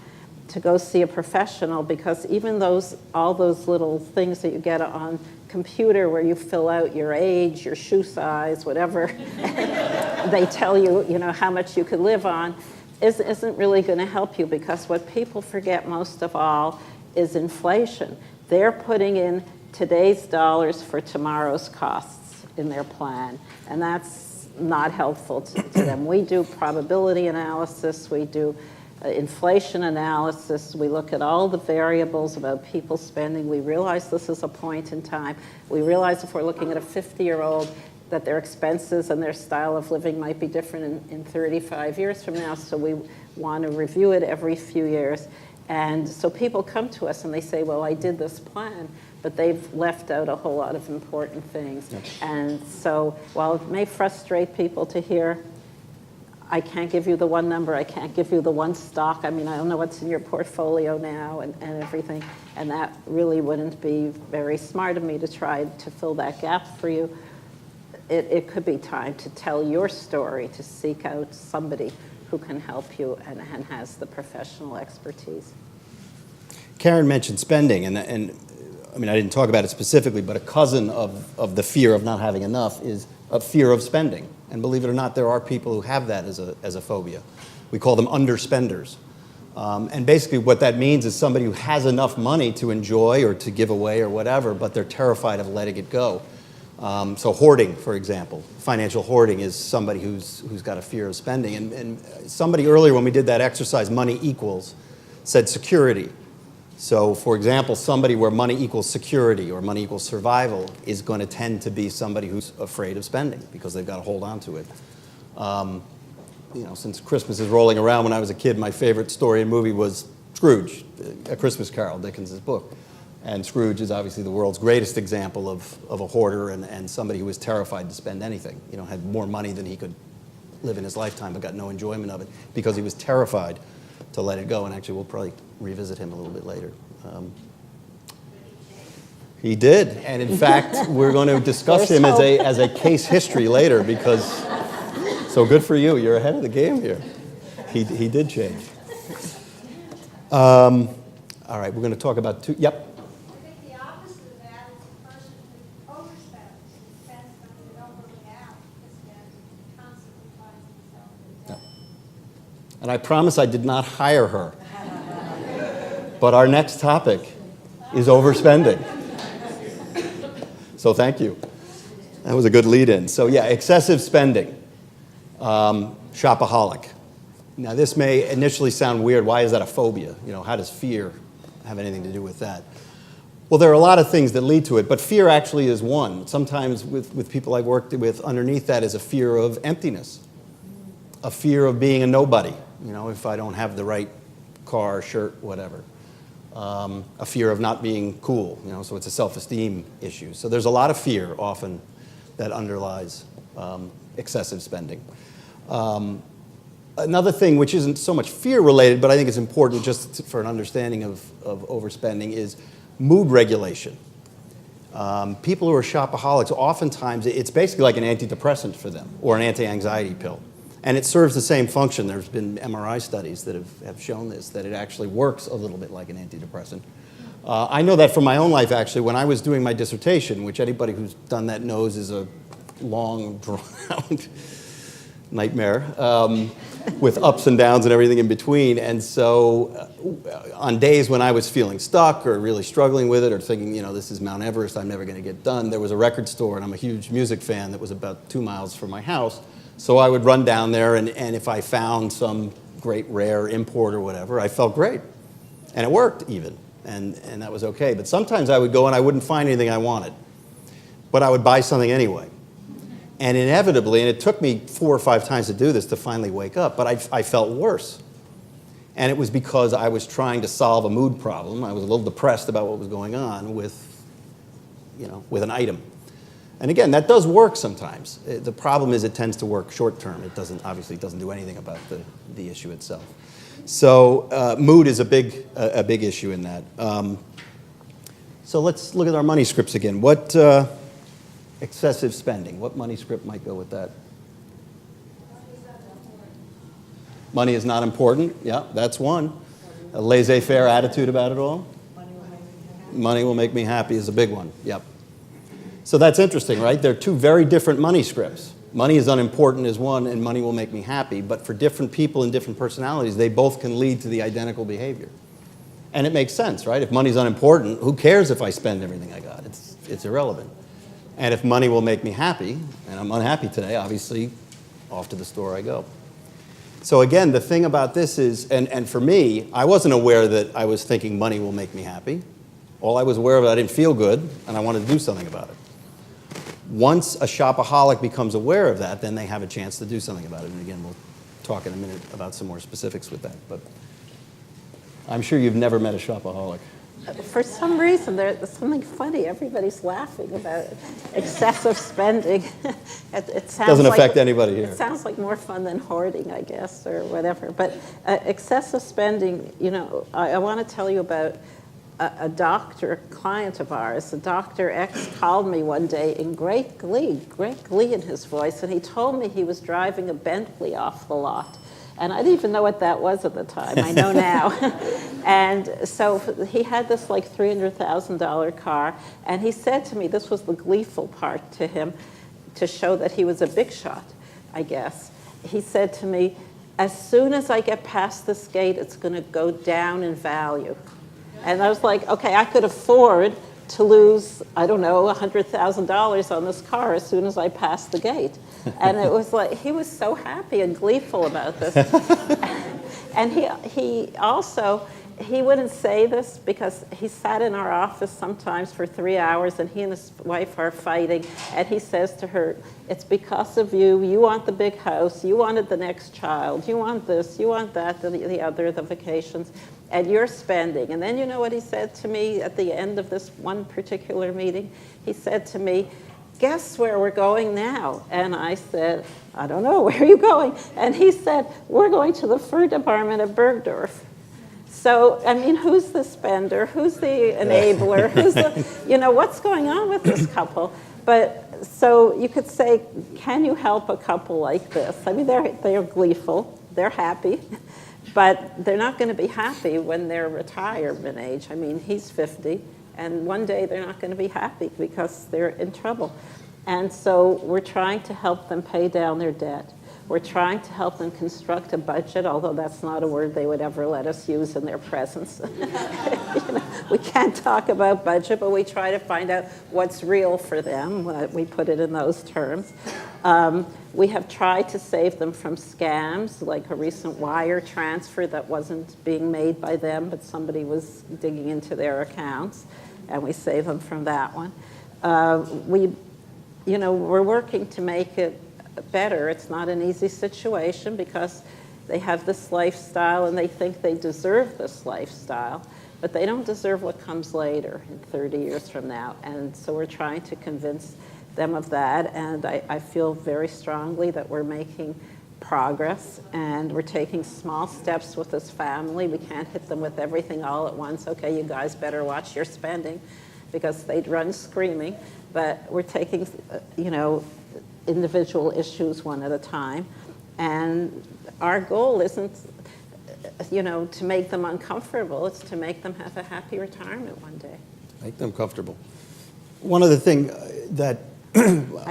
to go see a professional, because even all those little things that you get on computer where you fill out your age, your shoe size, whatever, they tell you, you know, how much you could live on, isn't really going to help you, because what people forget most of all is inflation. They're putting in today's dollars for tomorrow's costs in their plan, and that's not helpful to them. We do probability analysis, we do inflation analysis, we look at all the variables about people spending. We realize this is a point in time. We realize if we're looking at a 50-year-old that their expenses and their style of living might be different in 35 years from now, so we want to review it every few years. And so people come to us and they say, well, I did this plan, but they've left out a whole lot of important things. Yep. And so while it may frustrate people to hear, I can't give you the one number, I can't give you the one stock, I mean, I don't know what's in your portfolio now and everything, and that really wouldn't be very smart of me to try to fill that gap for you. It could be time to tell your story, to seek out somebody who can help you and has the professional expertise. Karen mentioned spending, and I mean, I didn't talk about it specifically, but a cousin of the fear of not having enough is a fear of spending. And believe it or not, there are people who have that as a phobia. We call them underspenders. And basically what that means is somebody who has enough money to enjoy or to give away or whatever, but they're terrified of letting it go. So hoarding, for example, financial hoarding is somebody who's got a fear of spending. And somebody earlier when we did that exercise, money equals, said security. So for example, somebody where money equals security or money equals survival is going to tend to be somebody who's afraid of spending because they've got to hold on to it. You know, since Christmas is rolling around, when I was a kid, my favorite story and movie was Scrooge, A Christmas Carol, Dickens' book. And Scrooge is obviously the world's greatest example of a hoarder and somebody who was terrified to spend anything. You know, had more money than he could live in his lifetime, but got no enjoyment of it because he was terrified to let it go. And actually, we'll probably revisit him a little bit later. He did, and in fact, we're going to discuss him as a case history later because, so good for you, you're ahead of the game here. He did change. All right, we're going to talk about two, yep. I think the opposite of that is a person who overspends, who spends money they don't really have, because they're constantly finds themselves in debt. And I promise I did not hire her. But our next topic is overspending. So thank you. That was a good lead-in. So yeah, excessive spending, shopaholic. Now this may initially sound weird. Why is that a phobia? You know, how does fear have anything to do with that? Well, there are a lot of things that lead to it, but fear actually is one. Sometimes with people I've worked with, underneath that is a fear of emptiness. A fear of being a nobody, if I don't have the right car, shirt, whatever. A fear of not being cool, so it's a self-esteem issue. So there's a lot of fear often that underlies excessive spending. Another thing, which isn't so much fear-related, but I think is important just for an understanding of overspending, is mood regulation. People who are shopaholics, oftentimes it's basically like an antidepressant for them or an anti-anxiety pill. And it serves the same function. There's been MRI studies that have shown this, that it actually works a little bit like an antidepressant. I know that from my own life, actually. When I was doing my dissertation, which anybody who's done that knows is a long, drawn-out nightmare, with ups and downs and everything in between. And so on days when I was feeling stuck or really struggling with it or thinking, this is Mount Everest, I'm never going to get done, there was a record store, and I'm a huge music fan, that was about 2 miles from my house. So I would run down there, and if I found some great rare import or whatever, I felt great. And it worked even, and that was okay. But sometimes I would go and I wouldn't find anything I wanted, but I would buy something anyway. And inevitably, and it took me 4 or 5 times to do this to finally wake up, but I felt worse. And it was because I was trying to solve a mood problem. I was a little depressed about what was going on with an item. And again, that does work sometimes. The problem is it tends to work short term. It obviously doesn't do anything about the issue itself. So mood is a big issue in that. So let's look at our money scripts again. What excessive spending? What money script might go with that? Money is not important. Yeah, that's one. A laissez-faire attitude about it all. Money will make me happy is a big one. Yep. So that's interesting, right? They're two very different money scripts. Money is unimportant is one, and money will make me happy. But for different people and different personalities, they both can lead to the identical behavior. And it makes sense, right? If money's unimportant, who cares if I spend everything I got? It's irrelevant. And if money will make me happy, and I'm unhappy today, obviously, off to the store I go. So again, the thing about this is, and for me, I wasn't aware that I was thinking money will make me happy. All I was aware of, I didn't feel good, and I wanted to do something about it. Once a shopaholic becomes aware of that, then they have a chance to do something about it. And again, we'll talk in a minute about some more specifics with that. But I'm sure you've never met a shopaholic. For some reason, there's something funny. Everybody's laughing about excessive spending. It sounds Doesn't affect like, anybody here. It sounds like more fun than hoarding, I guess, or whatever. But excessive spending, I want to tell you about a doctor, a client of ours. Dr. X called me one day in great glee in his voice, and he told me he was driving a Bentley off the lot. And I didn't even know what that was at the time. I know now. And so he had this like $300,000 car, and he said to me, this was the gleeful part to him, to show that he was a big shot, I guess. He said to me, as soon as I get past this gate, it's going to go down in value. And I was like, okay, I could afford to lose, I don't know, $100,000 on this car as soon as I pass the gate. And it was like, he was so happy and gleeful about this. And he also, he wouldn't say this because he sat in our office sometimes for 3 hours, and he and his wife are fighting, and he says to her, it's because of you. You want the big house. You wanted the next child. You want this. You want that, the other, the vacations. And you're spending. And then you know what he said to me at the end of this one particular meeting? He said to me, guess where we're going now? And I said, I don't know, where are you going? And he said, we're going to the fur department at Bergdorf. So, I mean, who's the spender? Who's the enabler? Who's the, what's going on with this couple? But, so you could say, can you help a couple like this? I mean, they're gleeful, they're happy. But they're not going to be happy when they're retirement age. I mean, he's 50, and one day they're not going to be happy because they're in trouble. And so we're trying to help them pay down their debt. We're trying to help them construct a budget, although that's not a word they would ever let us use in their presence. We can't talk about budget, but we try to find out what's real for them. We put it in those terms. We have tried to save them from scams, like a recent wire transfer that wasn't being made by them, but somebody was digging into their accounts, and we save them from that one. We're working to make it better. It's not an easy situation because they have this lifestyle and they think they deserve this lifestyle, but they don't deserve what comes later in 30 years from now. And so we're trying to convince them of that, and I feel very strongly that we're making progress and we're taking small steps with this family. We can't hit them with everything all at once. Okay, you guys better watch your spending, because they'd run screaming. But we're taking, individual issues one at a time. And our goal isn't, to make them uncomfortable. It's to make them have a happy retirement one day. Make them comfortable. One other thing that, I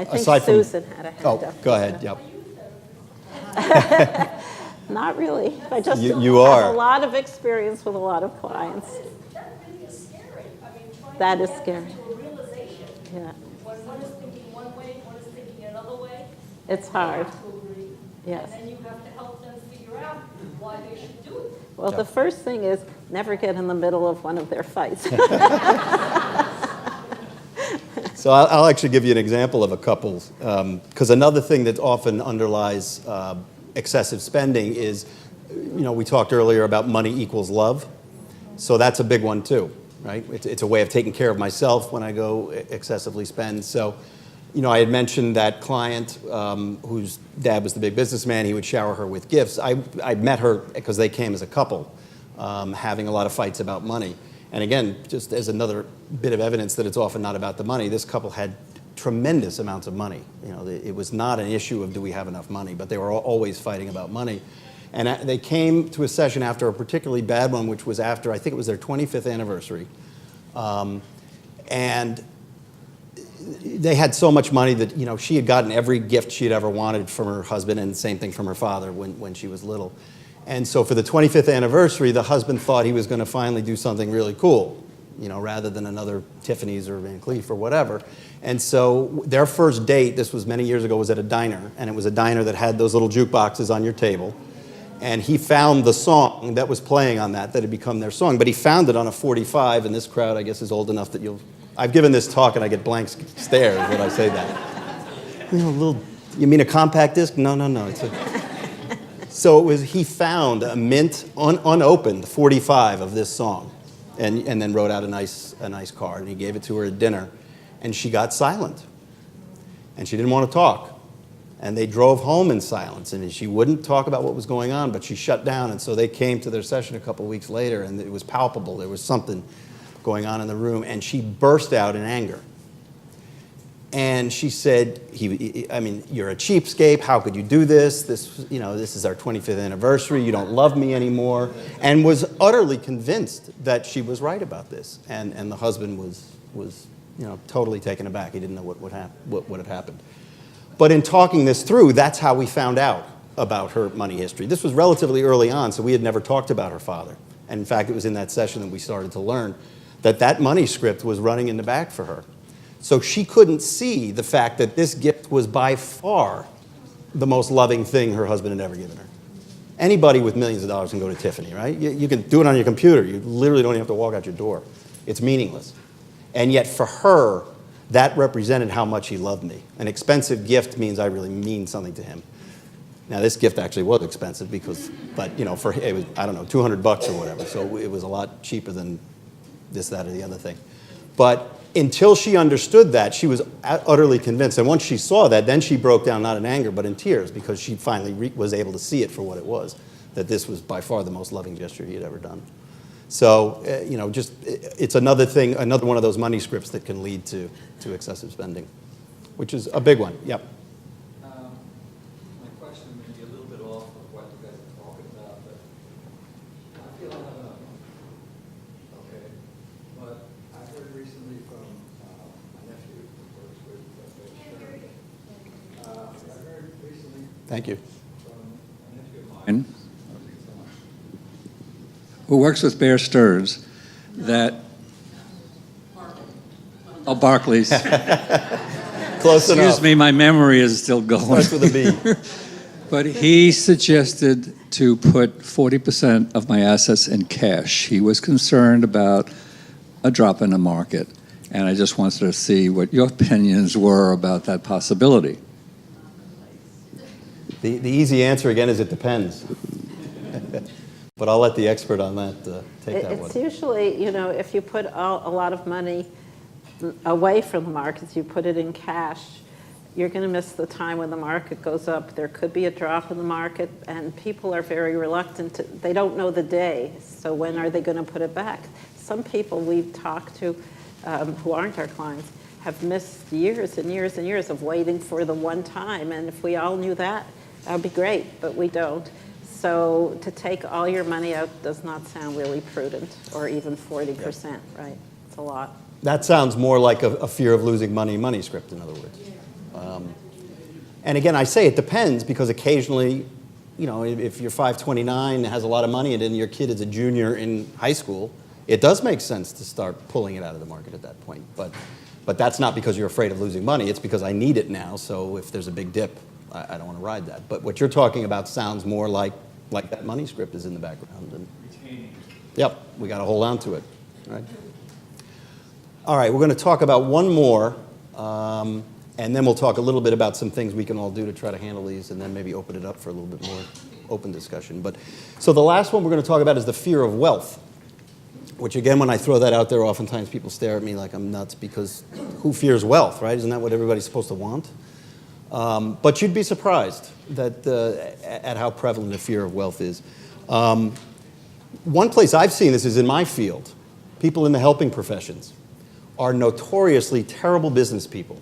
think aside from, Susan had a hand up. go ahead. Yep. Not really. I just You have are. a lot of experience with a lot of clients. That really is scary. I mean, trying That to is get scary. them to a realization. Yeah, When one is thinking one way, one is thinking another way. it's they hard. have to agree. Yes. And then you have to help them figure out why they should do it. Well, the first thing is never get in the middle of one of their fights. So I'll actually give you an example of a couple, because another thing that often underlies excessive spending is, we talked earlier about money equals love. So that's a big one too, right? It's a way of taking care of myself when I go excessively spend. So, I had mentioned that client whose dad was the big businessman. He would shower her with gifts. I met her because they came as a couple, having a lot of fights about money. And again, just as another bit of evidence that it's often not about the money, this couple had tremendous amounts of money. It was not an issue of do we have enough money, but they were always fighting about money. And they came to a session after a particularly bad one, which was after, I think it was their 25th anniversary. And they had so much money that, she had gotten every gift she had ever wanted from her husband, and the same thing from her father when she was little. And so for the 25th anniversary, the husband thought he was going to finally do something really cool, rather than another Tiffany's or Van Cleef or whatever. And so their first date, this was many years ago, was at a diner. And it was a diner that had those little jukeboxes on your table. And he found the song that was playing on that had become their song. But he found it on a 45, and this crowd, I guess, is old enough that I've given this talk and I get blank stares when I say that. You mean a compact disc? No. So he found a mint, unopened 45 of this song, and then wrote out a nice card, and he gave it to her at dinner, and she got silent, and she didn't want to talk, and they drove home in silence, and she wouldn't talk about what was going on, but she shut down, and so they came to their session a couple weeks later, and it was palpable. There was something going on in the room, and she burst out in anger. And she said, you're a cheapskate. How could you do this? This is our 25th anniversary. You don't love me anymore. And was utterly convinced that she was right about this. And the husband was totally taken aback. He didn't know what had happened. But in talking this through, that's how we found out about her money history. This was relatively early on, so we had never talked about her father. And in fact, it was in that session that we started to learn that money script was running in the back for her. So she couldn't see the fact that this gift was by far the most loving thing her husband had ever given her. Anybody with millions of dollars can go to Tiffany, right? You can do it on your computer. You literally don't even have to walk out your door. It's meaningless. And yet for her, that represented how much he loved me. An expensive gift means I really mean something to him. Now, this gift actually was expensive but for it was, I don't know, $200 or whatever. So it was a lot cheaper than this, that, or the other thing. But until she understood that, she was utterly convinced. And once she saw that, then she broke down, not in anger, but in tears, because she finally was able to see it for what it was, that this was by far the most loving gesture he had ever done. So, it's another thing, another one of those money scripts that can lead to excessive spending, which is a big one. Yep. My question may be a little bit off of what you guys are talking about, but I feel okay. But I heard recently from my nephew who works with I heard recently Thank you. from a nephew of mine who works with Bear Stearns that Barclays. Close enough. Excuse me, my memory is still going. Starts with a B. But he suggested to put 40% of my assets in cash. He was concerned about a drop in the market, and I just wanted to see what your opinions were about that possibility. The easy answer, again, is it depends. But I'll let the expert on that take that one. It's usually, if you put a lot of money away from the markets, you put it in cash, you're going to miss the time when the market goes up. There could be a drop in the market, and people are very reluctant they don't know the day, so when are they going to put it back? Some people we've talked to who aren't our clients have missed years and years and years of waiting for the one time, and if we all knew that would be great, but we don't. So to take all your money out does not sound really prudent, or even 40%, right? It's a lot. That sounds more like a fear of losing money script, in other words. And again, I say it depends because occasionally, if you're 529 and has a lot of money and then your kid is a junior in high school, it does make sense to start pulling it out of the market at that point. But that's not because you're afraid of losing money. It's because I need it now, so if there's a big dip, I don't want to ride that. But what you're talking about sounds more like that money script is in the background. And, Retaining. yep, we got to hold on to it, right? All right, we're going to talk about one more, and then we'll talk a little bit about some things we can all do to try to handle these, and then maybe open it up for a little bit more open discussion. So the last one we're going to talk about is the fear of wealth, which again, when I throw that out there, oftentimes people stare at me like I'm nuts because who fears wealth, right? Isn't that what everybody's supposed to want? But you'd be surprised at how prevalent the fear of wealth is. One place I've seen this is in my field. People in the helping professions are notoriously terrible business people.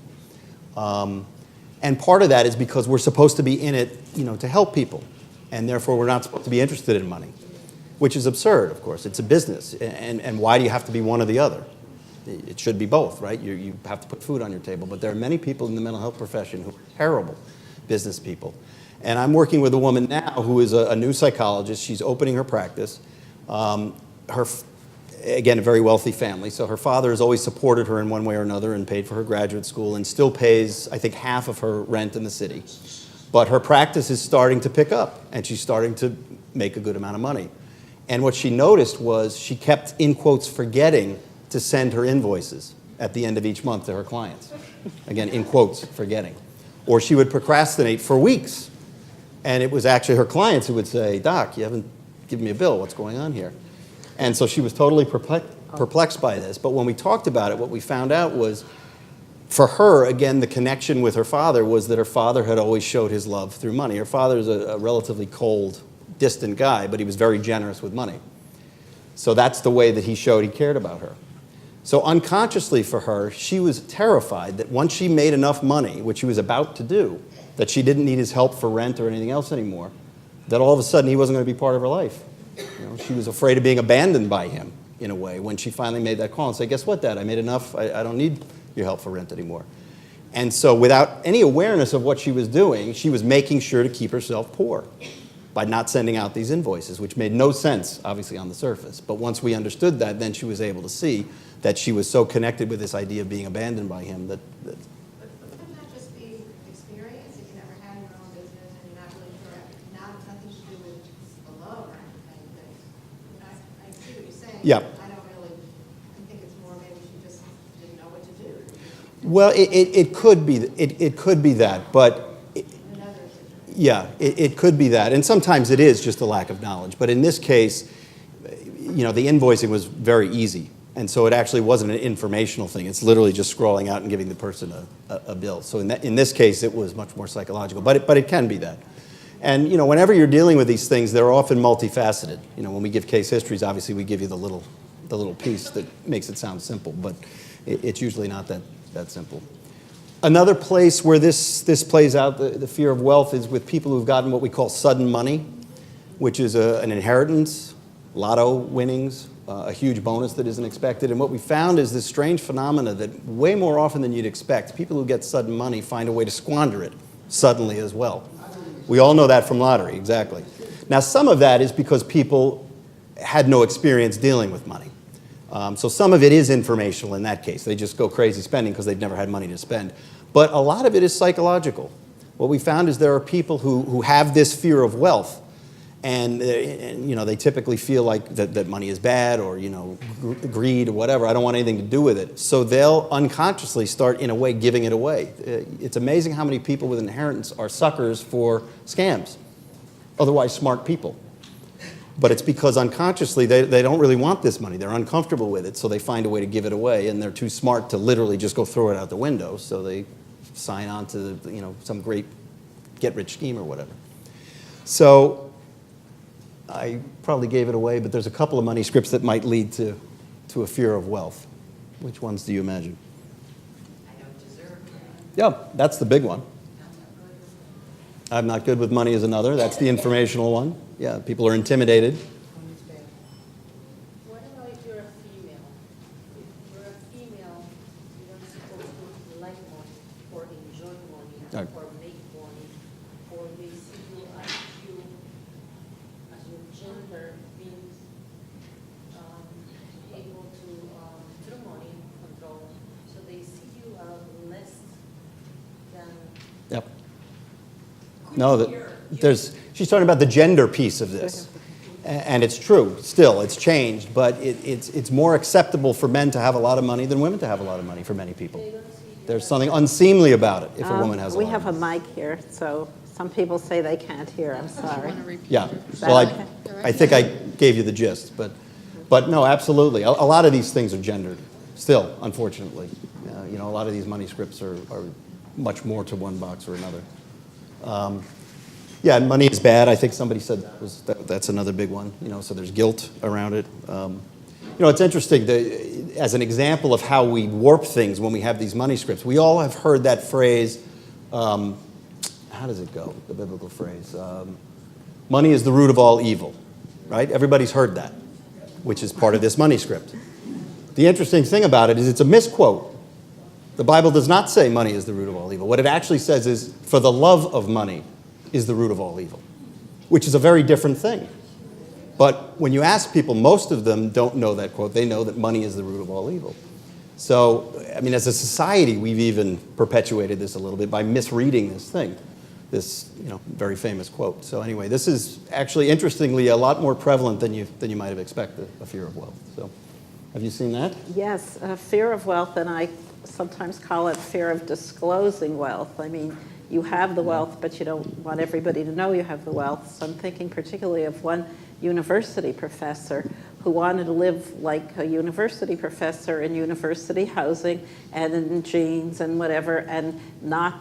And part of that is because we're supposed to be in it, to help people. And therefore, we're not supposed to be interested in money, which is absurd, of course. It's a business. And why do you have to be one or the other? It should be both, right? You have to put food on your table. But there are many people in the mental health profession who are terrible business people. And I'm working with a woman now who is a new psychologist. She's opening her practice. Again, a very wealthy family. So her father has always supported her in one way or another and paid for her graduate school and still pays, I think, half of her rent in the city. But her practice is starting to pick up, and she's starting to make a good amount of money. And what she noticed was she kept, in quotes, forgetting to send her invoices at the end of each month to her clients. Again, in quotes, forgetting. Or she would procrastinate for weeks. And it was actually her clients who would say, "Doc, you haven't given me a bill. What's going on here?" And so she was totally perplexed by this. But when we talked about it, what we found out was, for her, again, the connection with her father was that her father had always showed his love through money. Her father's a relatively cold, distant guy, but he was very generous with money. So that's the way that he showed he cared about her. So unconsciously for her, she was terrified that once she made enough money, which she was about to do, that she didn't need his help for rent or anything else anymore, that all of a sudden he wasn't going to be part of her life. She was afraid of being abandoned by him, in a way, when she finally made that call and said, "Guess what, Dad? I made enough. I don't need your help for rent anymore." And so without any awareness of what she was doing, she was making sure to keep herself poor by not sending out these invoices, which made no sense, obviously, on the surface. But once we understood that, then she was able to see that she was so connected with this idea of being abandoned by him that But couldn't that just be experience if you never had your own business and you're not really sure, nothing to do with the loan or anything? I see what you're saying. Yeah. I think it's more maybe she just didn't know what to do. well, it could be that, but Another situation. yeah, it could be that. And sometimes it is just a lack of knowledge. But in this case, the invoicing was very easy. And so it actually wasn't an informational thing. It's literally just scrolling out and giving the person a bill. So in this case, it was much more psychological. But it can be that. And whenever you're dealing with these things, they're often multifaceted. When we give case histories, obviously we give you the little piece that makes it sound simple. But it's usually not that simple. Another place where this plays out, the fear of wealth, is with people who've gotten what we call sudden money, which is an inheritance, lotto winnings, a huge bonus that isn't expected. And what we found is this strange phenomena that way more often than you'd expect, people who get sudden money find a way to squander it suddenly as well. We all know that from lottery, exactly. Now, some of that is because people had no experience dealing with money. So some of it is informational in that case. They just go crazy spending because they've never had money to spend. But a lot of it is psychological. What we found is there are people who have this fear of wealth, And they typically feel like that money is bad, or greed or whatever. I don't want anything to do with it. So they'll unconsciously start, in a way, giving it away. It's amazing how many people with inheritance are suckers for scams, otherwise smart people. But it's because unconsciously they don't really want this money. They're uncomfortable with it, so they find a way to give it away, and they're too smart to literally just go throw it out the window. So they sign on to some great get-rich scheme or whatever. So I probably gave it away, but there's a couple of money scripts that might lead to a fear of wealth. Which ones do you imagine? I don't deserve it. Yeah, that's the big one. I'm not good with money is another. That's the informational one. Yeah, people are intimidated. What about if you're a female? If you're a female, you're not supposed to like money, or enjoy money, Right. or make money, or they see you as your gender being able to, through money, control. So they see you as less than. Yep. No, she's talking about the gender piece of this. And it's true, still, it's changed, but it's more acceptable for men to have a lot of money than women to have a lot of money for many people. There's something unseemly about it if a woman has a lot We of have a money. mic here, so some people say they can't hear. I'm sorry. Yeah, that well, okay? I think I gave you the gist, but no, absolutely. A lot of these things are gendered, still, unfortunately. A lot of these money scripts are much more to one box or another. Yeah, and money is bad. I think somebody said that's another big one. So there's guilt around it. It's interesting as an example of how we warp things when we have these money scripts. We all have heard that phrase. How does it go? The biblical phrase. Money is the root of all evil, right? Everybody's heard that, which is part of this money script. The interesting thing about it is it's a misquote. The Bible does not say money is the root of all evil. What it actually says is, for the love of money is the root of all evil, which is a very different thing. But when you ask people, most of them don't know that quote. They know that money is the root of all evil. So, as a society, we've even perpetuated this a little bit by misreading this thing, this very famous quote. So anyway, this is actually, interestingly, a lot more prevalent than you might have expected, a fear of wealth. So, have you seen that? Yes, fear of wealth, and I sometimes call it fear of disclosing wealth. You have the wealth, but you don't want everybody to know you have the wealth. So I'm thinking particularly of one university professor who wanted to live like a university professor in university housing and in jeans and whatever, and not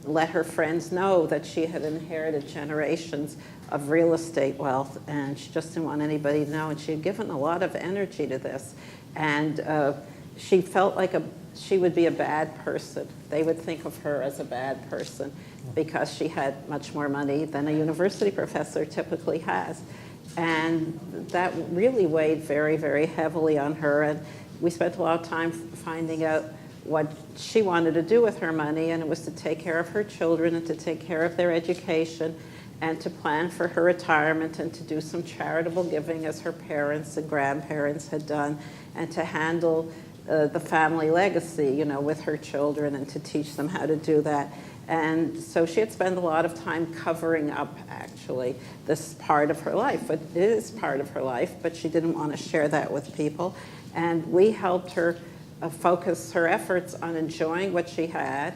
let her friends know that she had inherited generations of real estate wealth, and she just didn't want anybody to know, and she had given a lot of energy to this. And she felt like she would be a bad person. They would think of her as a bad person because she had much more money than a university professor typically has. And that really weighed very, very heavily on her. And we spent a lot of time finding out what she wanted to do with her money, and it was to take care of her children and to take care of their education and to plan for her retirement and to do some charitable giving as her parents and grandparents had done, and to handle the family legacy, with her children, and to teach them how to do that. And so she had spent a lot of time covering up, actually, this part of her life. It is part of her life, but she didn't want to share that with people. And we helped her focus her efforts on enjoying what she had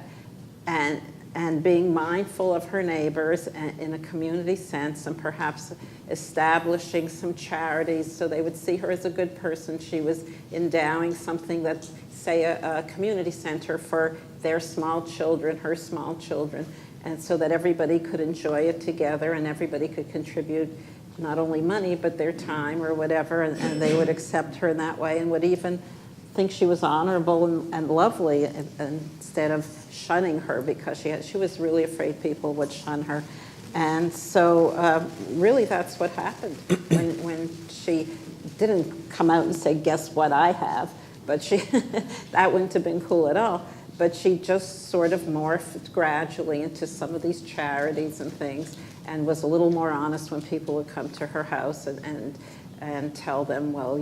and being mindful of her neighbors in a community sense, and perhaps establishing some charities so they would see her as a good person. She was endowing something that, say, a community center for their small children, her small children, and so that everybody could enjoy it together and everybody could contribute not only money but their time or whatever, and they would accept her in that way and would even think she was honorable and lovely instead of shunning her, because she was really afraid people would shun her. And so really that's what happened when she didn't come out and say, guess what I have, but that wouldn't have been cool at all. But she just sort of morphed gradually into some of these charities and things, and was a little more honest when people would come to her house and tell them, well,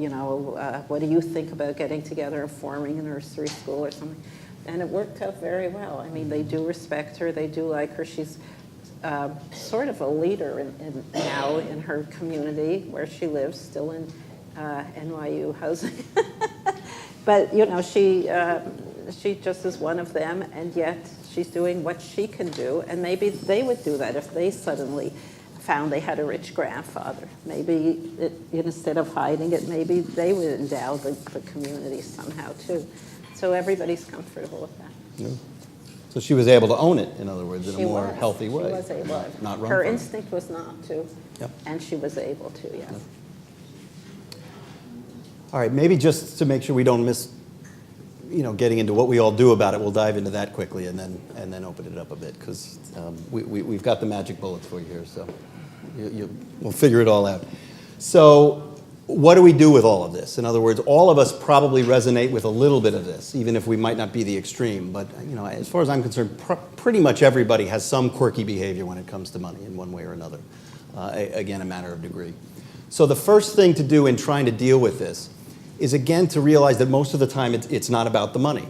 what do you think about getting together and forming a nursery school or something? And it worked out very well. They do respect her. They do like her. She's sort of a leader now in her community where she lives, still in NYU housing. But, you know, she just is one of them, and yet she's doing what she can do, and maybe they would do that if they suddenly found they had a rich grandfather. Maybe instead of hiding it, maybe they would endow the community somehow too. So everybody's comfortable with that. Yeah. So she was able to own it, in other words, in She a more was. healthy way. She was able. Not run Her from it. instinct was not to, Yep. and she was able to, yes. Yep. All right, maybe just to make sure we don't miss, getting into what we all do about it, we'll dive into that quickly and then open it up a bit, because we've got the magic bullets for you here, so we'll figure it all out. So what do we do with all of this? In other words, all of us probably resonate with a little bit of this, even if we might not be the extreme. But as far as I'm concerned, pretty much everybody has some quirky behavior when it comes to money in one way or another. Again, a matter of degree. So the first thing to do in trying to deal with this is, again, to realize that most of the time it's not about the money.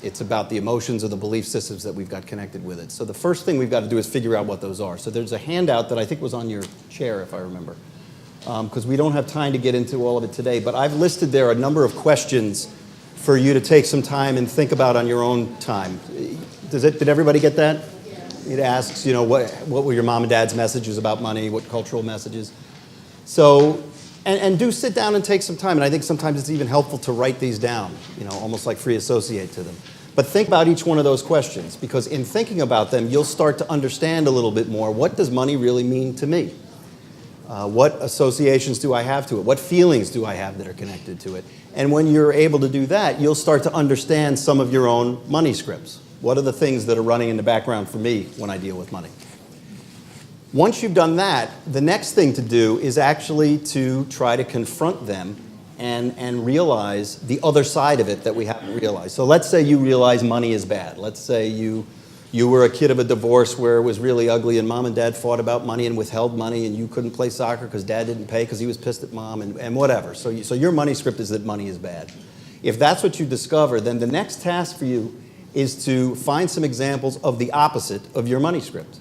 It's about the emotions or the belief systems that we've got connected with it. So the first thing we've got to do is figure out what those are. So there's a handout that I think was on your chair, if I remember, because we don't have time to get into all of it today. But I've listed there a number of questions for you to take some time and think about on your own time. Did everybody get that? Yeah. It asks, what were your mom and dad's messages about money? What cultural messages? So. And do sit down and take some time. And I think sometimes it's even helpful to write these down, almost like free associate to them. But think about each one of those questions, because in thinking about them, you'll start to understand a little bit more, what does money really mean to me? What associations do I have to it? What feelings do I have that are connected to it? And when you're able to do that, you'll start to understand some of your own money scripts. What are the things that are running in the background for me when I deal with money? Once you've done that, the next thing to do is actually to try to confront them and realize the other side of it that we haven't realized. So let's say you realize money is bad. Let's say you were a kid of a divorce where it was really ugly and mom and dad fought about money and withheld money and you couldn't play soccer because dad didn't pay because he was pissed at mom and whatever. So your money script is that money is bad. If that's what you discover, then the next task for you is to find some examples of the opposite of your money script.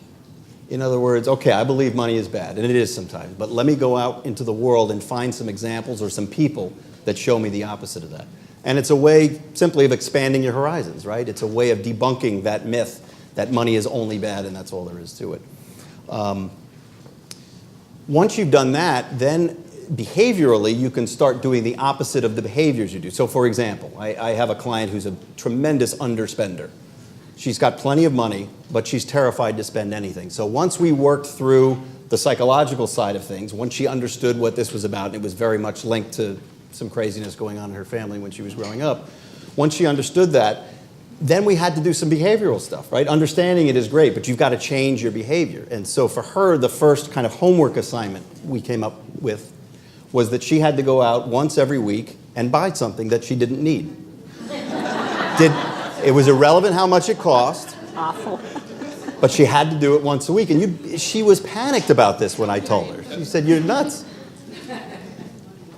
In other words, okay, I believe money is bad, and it is sometimes, but let me go out into the world and find some examples or some people that show me the opposite of that. And it's a way simply of expanding your horizons, right? It's a way of debunking that myth that money is only bad and that's all there is to it. Once you've done that, then behaviorally you can start doing the opposite of the behaviors you do. So for example, I have a client who's a tremendous underspender. She's got plenty of money, but she's terrified to spend anything. So once we worked through the psychological side of things, once she understood what this was about, and it was very much linked to some craziness going on in her family when she was growing up, once she understood that, then we had to do some behavioral stuff, right? Understanding it is great, but you've got to change your behavior. And so for her, the first kind of homework assignment we came up with was that she had to go out once every week and buy something that she didn't need. It was irrelevant how much it cost. Awful. But she had to do it once a week. And she was panicked about this when I told her. She said, "You're nuts."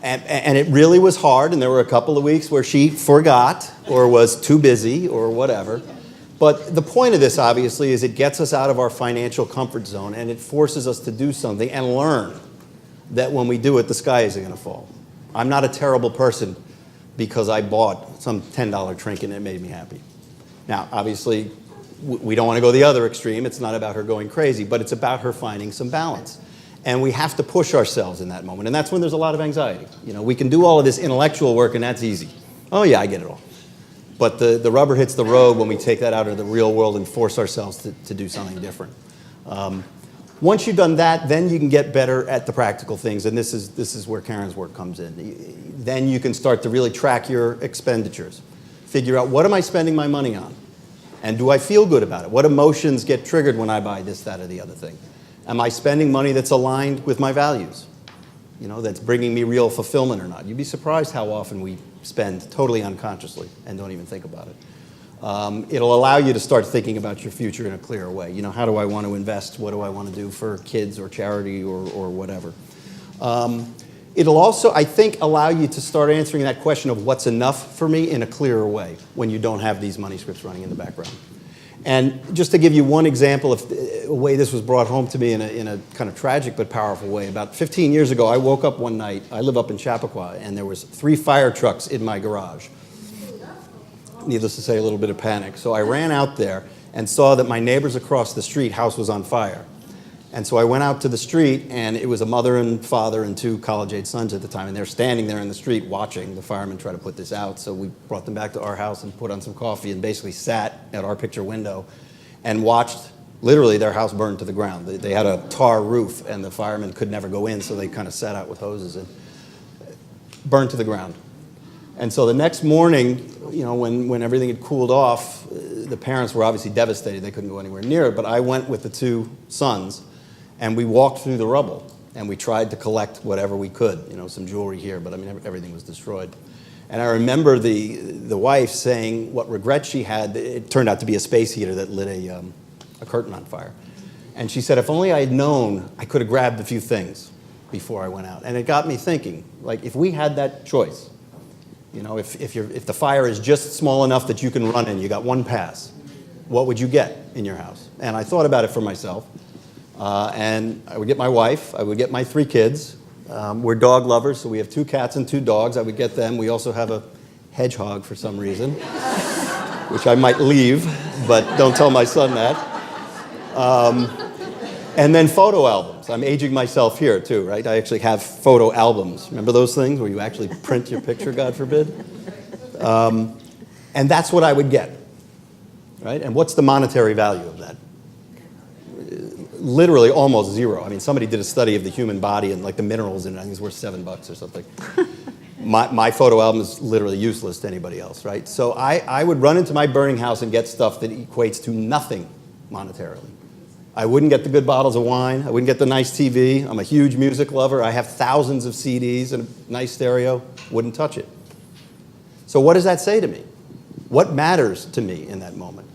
And it really was hard. And there were a couple of weeks where she forgot or was too busy or whatever. But the point of this, obviously, is it gets us out of our financial comfort zone. And it forces us to do something and learn that when we do it, the sky isn't going to fall. I'm not a terrible person because I bought some $10 trinket and it made me happy. Now, obviously, we don't want to go the other extreme. It's not about her going crazy, but it's about her finding some balance. And we have to push ourselves in that moment. And that's when there's a lot of anxiety. We can do all of this intellectual work, and that's easy. Oh, yeah, I get it all. But the rubber hits the road when we take that out of the real world and force ourselves to do something different. Once you've done that, then you can get better at the practical things, and this is where Karen's work comes in. Then you can start to really track your expenditures. Figure out, what am I spending my money on? And do I feel good about it? What emotions get triggered when I buy this, that, or the other thing? Am I spending money that's aligned with my values? That's bringing me real fulfillment or not? You'd be surprised how often we spend totally unconsciously and don't even think about it. It'll allow you to start thinking about your future in a clearer way. How do I want to invest? What do I want to do for kids or charity or whatever? It'll also, I think, allow you to start answering that question of what's enough for me in a clearer way when you don't have these money scripts running in the background. And just to give you one example of a way this was brought home to me in a kind of tragic but powerful way, about 15 years ago, I woke up one night, I live up in Chappaqua, and there was 3 fire trucks in my garage. Needless to say, a little bit of panic. So I ran out there and saw that my neighbors across the street house was on fire. And so I went out to the street, and it was a mother and father and 2 college-age sons at the time, and they're standing there in the street watching the firemen try to put this out. So we brought them back to our house and put on some coffee and basically sat at our picture window and watched literally their house burn to the ground. They had a tar roof, and the firemen could never go in, so they kind of sat out with hoses and burned to the ground. And so the next morning, you know, when everything had cooled off, the parents were obviously devastated. They couldn't go anywhere near it, but I went with the 2 sons, and we walked through the rubble, and we tried to collect whatever we could, you know, some jewelry here, but I mean, everything was destroyed. And I remember the wife saying what regret she had. It turned out to be a space heater that lit a curtain on fire. And she said, if only I had known, I could have grabbed a few things before I went out. And it got me thinking, like, if we had that choice, you know, if the fire is just small enough that you can run in, you got 1 pass, what would you get in your house? And I thought about it for myself. And I would get my wife, I would get my 3 kids. We're dog lovers, so we have 2 cats and 2 dogs. I would get them. We also have a hedgehog for some reason, which I might leave, but don't tell my son that. And then photo albums. I'm aging myself here too, right? I actually have photo albums. Remember those things where you actually print your picture, God forbid? And that's what I would get, right? And what's the monetary value of that? Literally almost 0. I mean, somebody did a study of the human body and like the minerals in it. I think it's worth $7 or something. My photo album is literally useless to anybody else, right? So I would run into my burning house and get stuff that equates to nothing monetarily. I wouldn't get the good bottles of wine. I wouldn't get the nice TV. I'm a huge music lover. I have thousands of CDs and a nice stereo. Wouldn't touch it. So what does that say to me? What matters to me in that moment?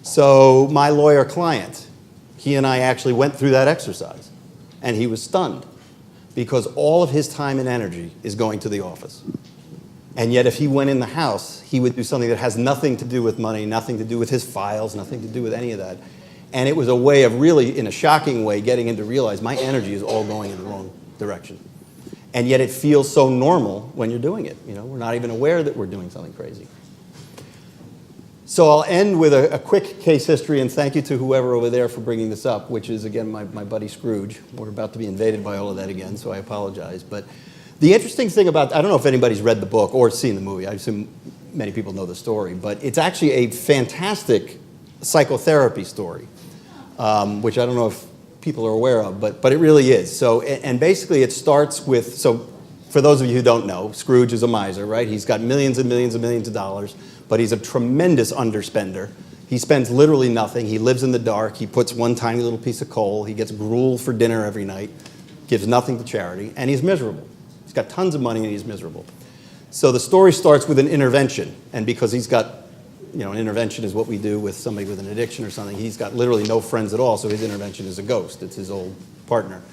So my lawyer client, he and I actually went through that exercise, and he was stunned because all of his time and energy is going to the office. And yet if he went in the house, he would do something that has nothing to do with money, nothing to do with his files, nothing to do with any of that. And it was a way of really, in a shocking way, getting him to realize my energy is all going in the wrong direction. And yet it feels so normal when you're doing it. You know, we're not even aware that we're doing something crazy. So I'll end with a quick case history, and thank you to whoever over there for bringing this up, which is, again, my buddy Scrooge. We're about to be invaded by all of that again, so I apologize. But the interesting thing about, I don't know if anybody's read the book or seen the movie. I assume many people know the story, but it's actually a fantastic psychotherapy story, which I don't know if people are aware of, but it really is. So, and basically it starts with, so for those of you who don't know, Scrooge is a miser, right? He's got millions and millions and millions of dollars, but he's a tremendous underspender. He spends literally nothing. He lives in the dark. He puts one tiny little piece of coal. He gets gruel for dinner every night, gives nothing to charity, and he's miserable. He's got tons of money and he's miserable. So the story starts with an intervention, and because he's got, you know, an intervention is what we do with somebody with an addiction or something. He's got literally no friends at all, so his intervention is a ghost. It's his old partner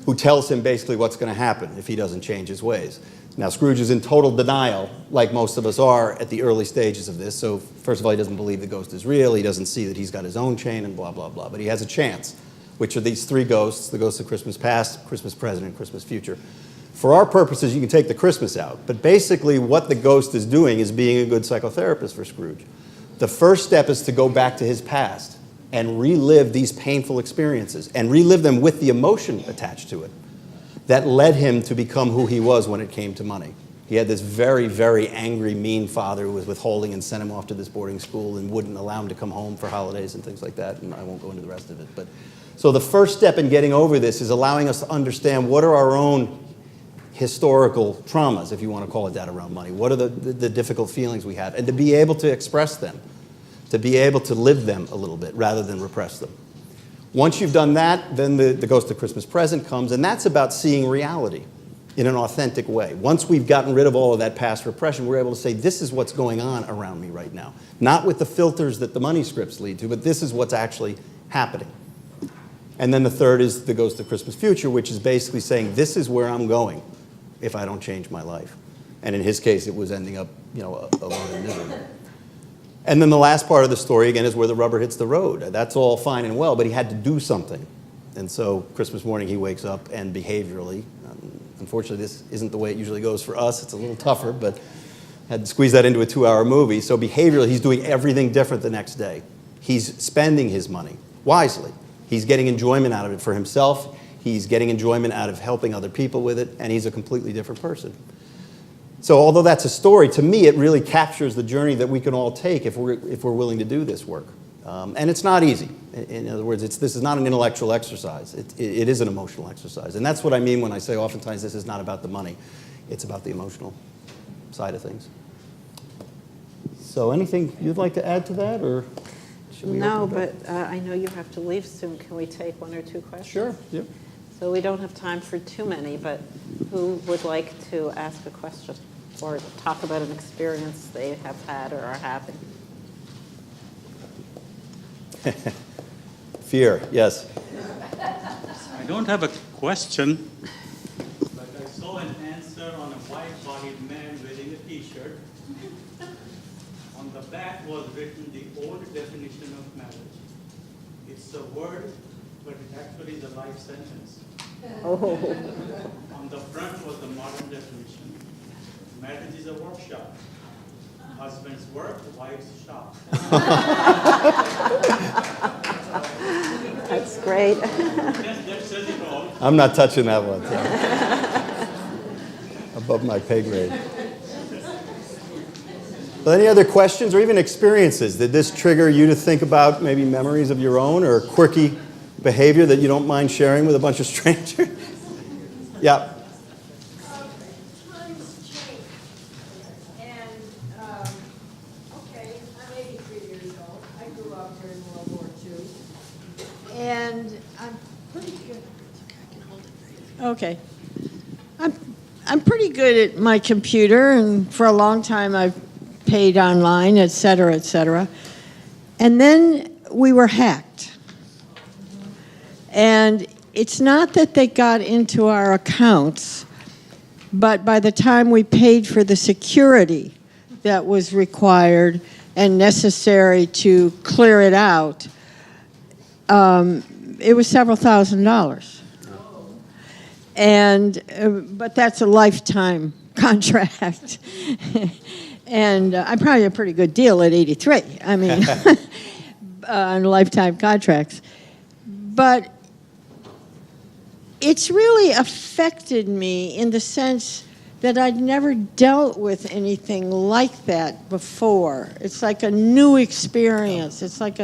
who tells him basically what's going to happen if he doesn't change his ways. Now, Scrooge is in total denial, like most of us are at the early stages of this. So first of all, he doesn't believe the ghost is real. He doesn't see that he's got his own chain and blah, blah, blah. But he has a chance, which are these 3 ghosts, the ghost of Christmas past, Christmas present, and Christmas future. For our purposes, you can take the Christmas out. But basically what the ghost is doing is being a good psychotherapist for Scrooge. The first step is to go back to his past and relive these painful experiences and relive them with the emotion attached to it that led him to become who he was when it came to money. He had this very, very angry, mean father who was withholding and sent him off to this boarding school and wouldn't allow him to come home for holidays and things like that, and I won't go into the rest of it. But so the first step in getting over this is allowing us to understand what are our own historical traumas, if you want to call it that, around money. What are the difficult feelings we have? And to be able to express them, to be able to live them a little bit rather than repress them. Once you've done that, then the Ghost of Christmas Present comes, and that's about seeing reality in an authentic way. Once we've gotten rid of all of that past repression, we're able to say, this is what's going on around me right now. Not with the filters that the money scripts lead to, but this is what's actually happening. And then the third is the Ghost of Christmas Future, which is basically saying, this is where I'm going if I don't change my life. And in his case, it was ending up, you know, alone and miserable. And then the last part of the story, again, is where the rubber hits the road. That's all fine and well, but he had to do something. And so Christmas morning he wakes up and behaviorally, unfortunately this isn't the way it usually goes for us, it's a little tougher, but had to squeeze that into a 2-hour movie. So behaviorally he's doing everything different the next day. He's spending his money wisely. He's getting enjoyment out of it for himself, he's getting enjoyment out of helping other people with it, and he's a completely different person. So although that's a story, to me it really captures the journey that we can all take if we're willing to do this work. And it's not easy. In other words, this is not an intellectual exercise. It is an emotional exercise. And that's what I mean when I say oftentimes this is not about the money. It's about the emotional side of things. So anything you'd like to add to that, or should we No, open it but I know you have to leave soon. Can we take 1 or 2 questions? Sure. Yep. So we don't have time for too many, but who would like to ask a question or talk about an experience they have had or are having? Fear, yes. I don't have a question, but I saw an answer on a white-bodied man wearing a T-shirt. On the back was written the old definition of marriage. It's a word, but it actually is a life sentence. Oh, On the front was the modern definition. Marriage is a workshop. Husbands work, wives shop. that's great. Yes, that says it all. I'm not touching that one. So. Above my pay grade. Well, any other questions or even experiences? Did this trigger you to think about maybe memories of your own or quirky behavior that you don't mind sharing with a bunch of strangers? Yeah. Times change. And, okay, I'm 83 years old. I grew up during World War II. And I'm pretty good. Okay. I'm pretty good at my computer, and for a long time I've paid online, et cetera, et cetera. And then we were hacked. And it's not that they got into our accounts, but by the time we paid for the security that was required and necessary to clear it out, it was several $1,000s. And but that's a lifetime contract. And I'm probably a pretty good deal at 83. I mean, on lifetime contracts. But it's really affected me in the sense that I'd never dealt with anything like that before. It's like a new experience. It's like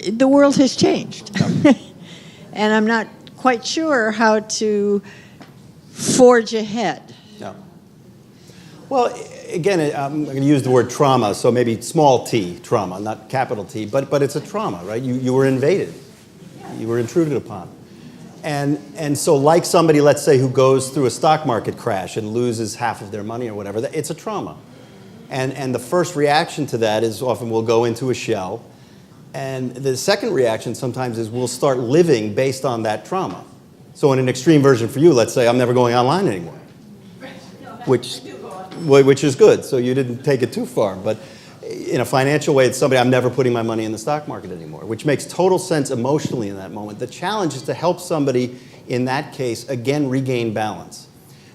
the world has changed. And I'm not quite sure how to forge ahead. No. Well, again, I'm going to use the word trauma, so maybe small t, trauma, not capital T, but it's a trauma, right? You were invaded. You were intruded upon. And so like somebody, let's say, who goes through a stock market crash and loses half of their money or whatever, it's a trauma. And the first reaction to that is often we'll go into a shell. And the second reaction sometimes is we'll start living based on that trauma. So in an extreme version for you, let's say I'm never going online anymore, which is good. So you didn't take it too far. But in a financial way, it's somebody, I'm never putting my money in the stock market anymore, which makes total sense emotionally in that moment. The challenge is to help somebody in that case, again, regain balance,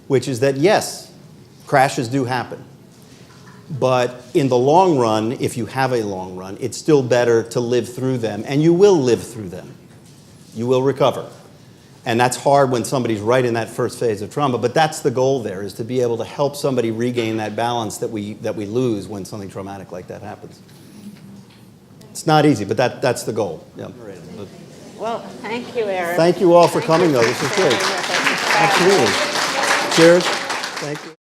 which is that, yes, crashes do happen. But in the long run, if you have a long run, it's still better to live through them, and you will live through them. You will recover. And that's hard when somebody's right in that first phase of trauma, but that's the goal there, is to be able to help somebody regain that balance that we lose when something traumatic like that happens. It's not easy, but that's the goal. Yeah. Well, thank you, Eric. Thank you all for coming, though. This is great. Sharing with us. Absolutely. Cheers. Thank you.